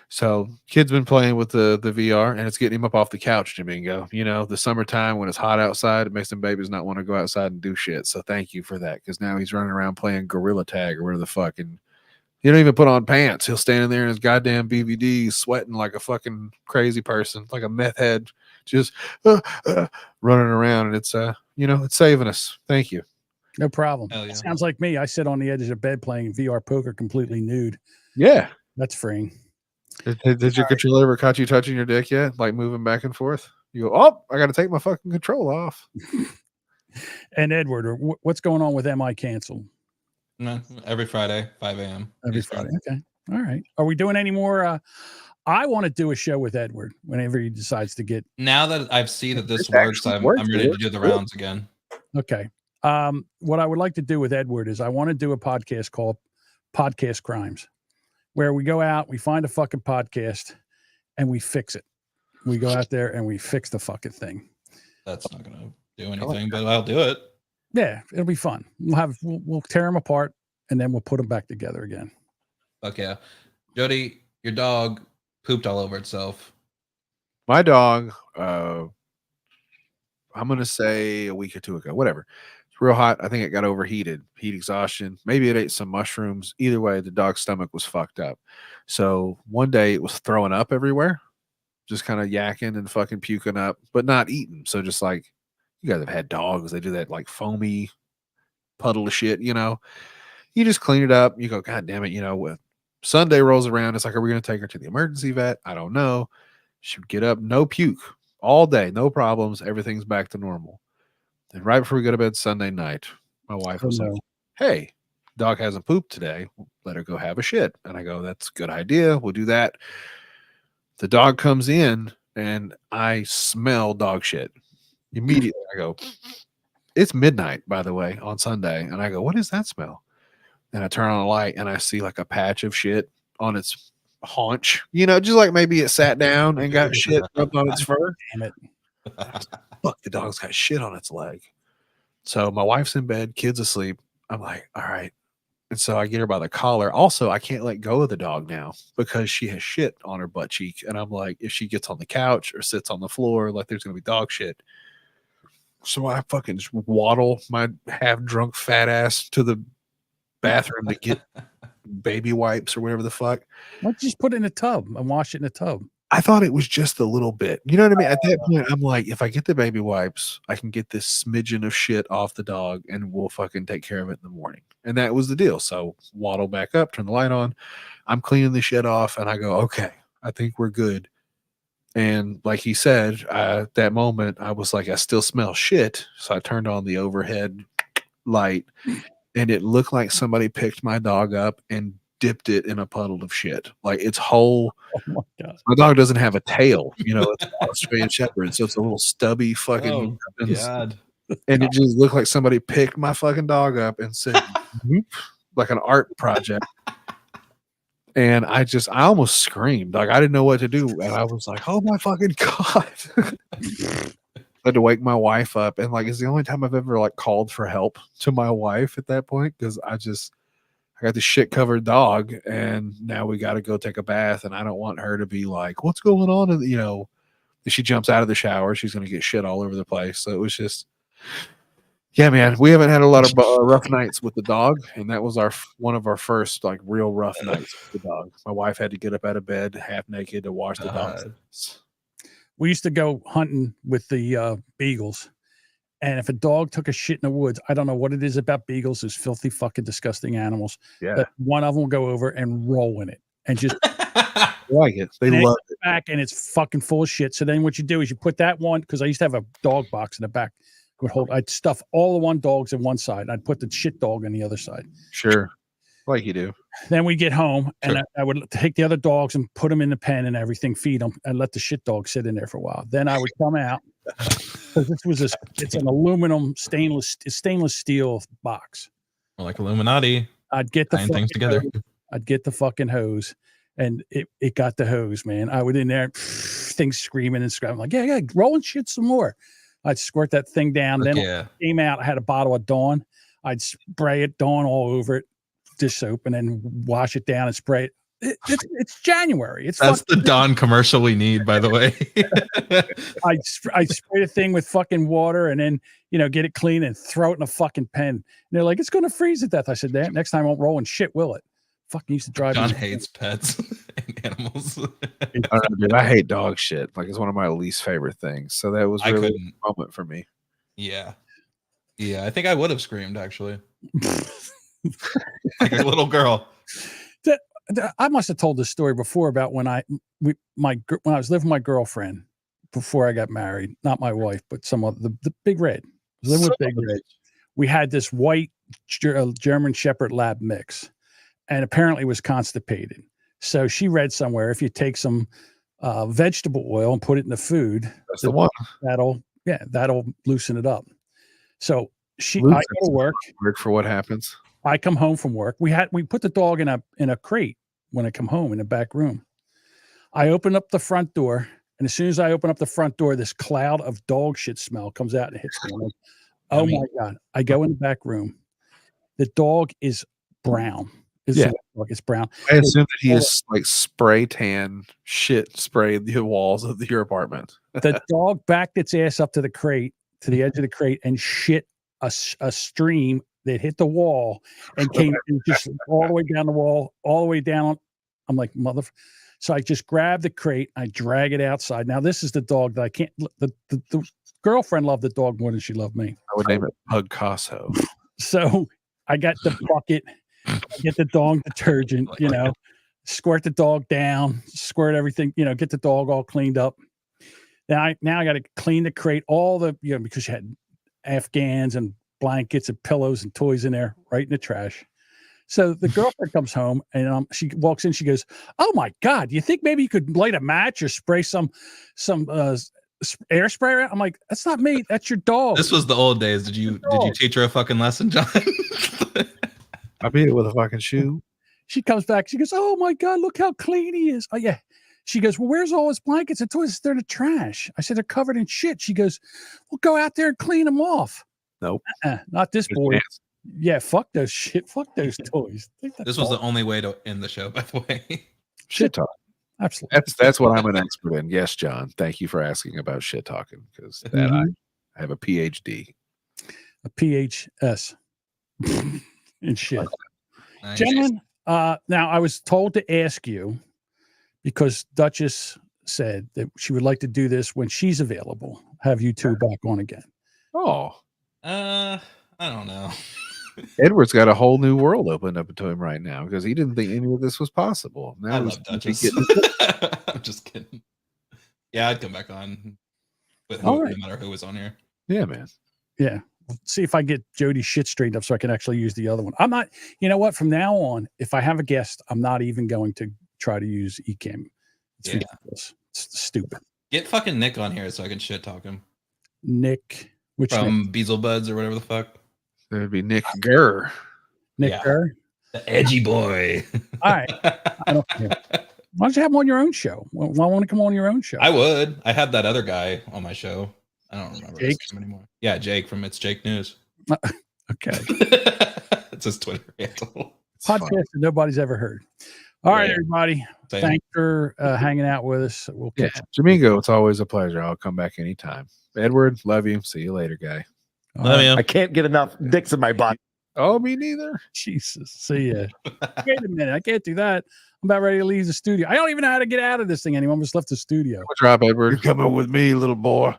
So kid's been playing with the VR and it's getting him up off the couch, Domingo. You know, the summertime when it's hot outside, it makes them babies not want to go outside and do shit. So thank you for that. Because now he's running around playing gorilla tag or whatever the fuck, and he don't even put on pants. He'll stand in there in his goddamn BVD sweating like a fucking crazy person, like a meth head, just running around, and it's it's saving us. Thank you. No problem. Hell yeah. Sounds like me. I sit on the edge of the bed playing VR poker completely nude. Yeah. That's freeing. Did your controller ever caught you touching your dick yet? Like moving back and forth? You go, oh, I got to take my fucking control off. And Edward, what's going on with MI Cancel? No, every Friday, 5 a.m. Every Friday. Okay. All right. Are we doing any more? I want to do a show with Edward whenever he decides to get. Now that I see that this It works, actually I'm works, ready dude. to do the rounds again. Okay. What I would like to do with Edward is I want to do a podcast called Podcast Crimes, where we go out, we find a fucking podcast, and we fix it. We go out there and we fix the fucking thing. That's not going to do anything, but I'll do it. Yeah, it'll be fun. We'll tear them apart and then we'll put them back together again. Fuck yeah. Jody, your dog pooped all over itself. My dog, I'm going to say a week or two ago, whatever. It's real hot. I think it got overheated, heat exhaustion. Maybe it ate some mushrooms. Either way, the dog's stomach was fucked up. So one day it was throwing up everywhere, just kind of yakking and fucking puking up, but not eating. So just like, you guys have had dogs. They do that like foamy puddle of shit, you know. You just clean it up. You go, God damn it, with Sunday rolls around. It's like, are we going to take her to the emergency vet? I don't know. She would get up, no puke all day, no problems. Everything's back to normal. And right before we go to bed Sunday night, my wife was like, hey, dog hasn't pooped today. Let her go have a shit. And I go, that's a good idea. We'll do that. The dog comes in and I smell dog shit. Immediately I go, it's midnight, by the way, on Sunday. And I go, what is that smell? And I turn on a light and I see like a patch of shit on its haunch, just like maybe it sat down and got shit rubbed on its fur. Damn it. Fuck, the dog's got shit on its leg. So my wife's in bed, kid's asleep. I'm like, all right. And so I get her by the collar. Also, I can't let go of the dog now because she has shit on her butt cheek. And I'm like, if she gets on the couch or sits on the floor, like there's going to be dog shit. So I fucking just waddle my half drunk fat ass to the bathroom to get baby wipes or whatever the fuck. Why don't you just put it in a tub and wash it in a tub? I thought it was just a little bit. You know what I mean? At that point, I'm like, if I get the baby wipes, I can get this smidgen of shit off the dog and we'll fucking take care of it in the morning. And that was the deal. So waddle back up, turn the light on. I'm cleaning the shit off and I go, okay, I think we're good. And like he said, at that moment, I was like, I still smell shit. So I turned on the overhead light and it looked like somebody picked my dog up and dipped it in a puddle of shit. Like its whole, oh my God. My dog doesn't have a tail, it's an Australian Shepherd. So it's a little stubby fucking, God. And it just looked like somebody picked my fucking dog up and said, whoop, like an art project. And I almost screamed. Like I didn't know what to do. And I was like, oh my fucking God. had to wake my wife up, and like it's the only time I've ever like called for help to my wife at that point because I got this shit covered dog, and now we got to go take a bath, and I don't want her to be like, "What's going on?" And if she jumps out of the shower, she's gonna get shit all over the place. So it was just, yeah, man. We haven't had a lot of rough nights with the dog, and that was one of our first like real rough nights with the dog. My wife had to get up out of bed half naked to wash the dog. We used to go hunting with the beagles. And if a dog took a shit in the woods, I don't know what it is about beagles, those filthy, fucking disgusting animals. Yeah. But one of them will go over and roll in it and just like it. They love it. Back and it's fucking full of shit. So then what you do is you put that one, because I used to have a dog box in the back. I'd stuff all the one dogs in one side. I'd put the shit dog on the other side. Sure. Like you do. Then we get home and I would take the other dogs and put them in the pen and everything, feed them, and let the shit dog sit in there for a while. Then I would come out. It's an aluminum stainless steel box. Like Illuminati. I'd get the things together. I'd get the fucking hose, and it got the hose, man. I would in there, things screaming and screaming, like, yeah, rolling shit some more. I'd squirt that thing down. Then it came out. I had a bottle of Dawn. I'd spray it Dawn all over it, dish soap, and then wash it down and spray it. It's January. That's the Dawn commercial we need, by the way. I spray the thing with fucking water and then, get it clean and throw it in a fucking pen. And they're like, it's going to freeze to death. I said, damn, next time I won't roll in shit, will it? Fucking used to drive. John hates pets and animals. I don't know, dude. I hate dog shit. Like it's one of my least favorite things. So that was really a moment for me. Yeah. Yeah. I think I would have screamed actually. Like a little girl. I must have told this story before about when I was living with my girlfriend before I got married, not my wife, but some of the Big Red. I was living with Big Red. We had this white German Shepherd Lab mix, and apparently was constipated. So she read somewhere if you take some vegetable oil and put it in the food, that's the one that'll loosen it up. So I go to work. Work for what happens. I come home from work. We put the dog in a crate when I come home in the back room. I open up the front door, and as soon as I open up the front door, this cloud of dog shit smell comes out and hits me. I'm like, oh my God. I go in the back room. The dog is brown. It's brown. I assume that he is like spray tan shit sprayed the walls of your apartment. The dog backed its ass up to the crate, to the edge of the crate, and shit a stream that hit the wall and came just all the way down the wall, all the way down. I'm like, so I just grab the crate, I drag it outside. Now this is the dog that I can't. The girlfriend loved the dog more than she loved me. I would name it Pug Casso. So I got the bucket, I get the dog detergent, squirt the dog down, squirt everything, get the dog all cleaned up. Now I got to clean the crate, all the because you had Afghans and blankets and pillows and toys in there, right in the trash. So the girlfriend comes home and she walks in. She goes, "Oh my God, do you think maybe you could light a match or spray some air sprayer?" I'm like, "That's not me. That's your dog." This was the old days. Did you teach her a fucking lesson, John? I beat it with a fucking shoe. She comes back. She goes, "Oh my God, look how clean he is." Oh yeah. She goes, "Well, where's all his blankets and toys? They're in the trash." I said, "They're covered in shit." She goes, "Well, go out there and clean them off." Nope. Not this boy. Yeah, fuck those shit. Fuck those toys. This was the only way to end the show, by the way. Shit talk. Absolutely. That's what I'm an expert in. Yes, John. Thank you for asking about shit talking because I have a PhD. A PHS in shit. Nice. Gentlemen, now I was told to ask you because Duchess said that she would like to do this when she's available. Have you two back on again? Oh. I don't know. Edward's got a whole new world opened up to him right now because he didn't think any of this was possible. Now I love Duchess. I'm just kidding. Yeah, I'd come back on, but no matter who was on here. Yeah, man. Yeah. See if I get Jody's shit straightened up so I can actually use the other one. I'm not, you know what? From now on, if I have a guest, I'm not even going to try to use Ecamm. It's ridiculous. It's stupid. Get fucking Nick on here so I can shit talk him. Nick, which from Beazelbuds or whatever the fuck. It would be Nick Gurr. Nick Gurr? The edgy boy. All right. I don't care. Why don't you have him on your own show? Why won't you come on your own show? I would. I had that other guy on my show. I don't remember Jake? his name anymore. Yeah, Jake from It's Jake News. Okay. It's his Twitter handle. Podcast that nobody's ever heard. All right, everybody. Same. Thanks for hanging out with us. We'll Yeah, catch Domingo, it's always a pleasure. I'll come back anytime. Edward, love you. See you later, guy. Love you. I can't get enough dicks in my body. Oh, me neither. Jesus. See ya. Wait a minute. I can't do that. I'm about ready to leave the studio. I don't even know how to get out of this thing anymore. I just left the studio. Drop, Edward. You're coming with me, little boy.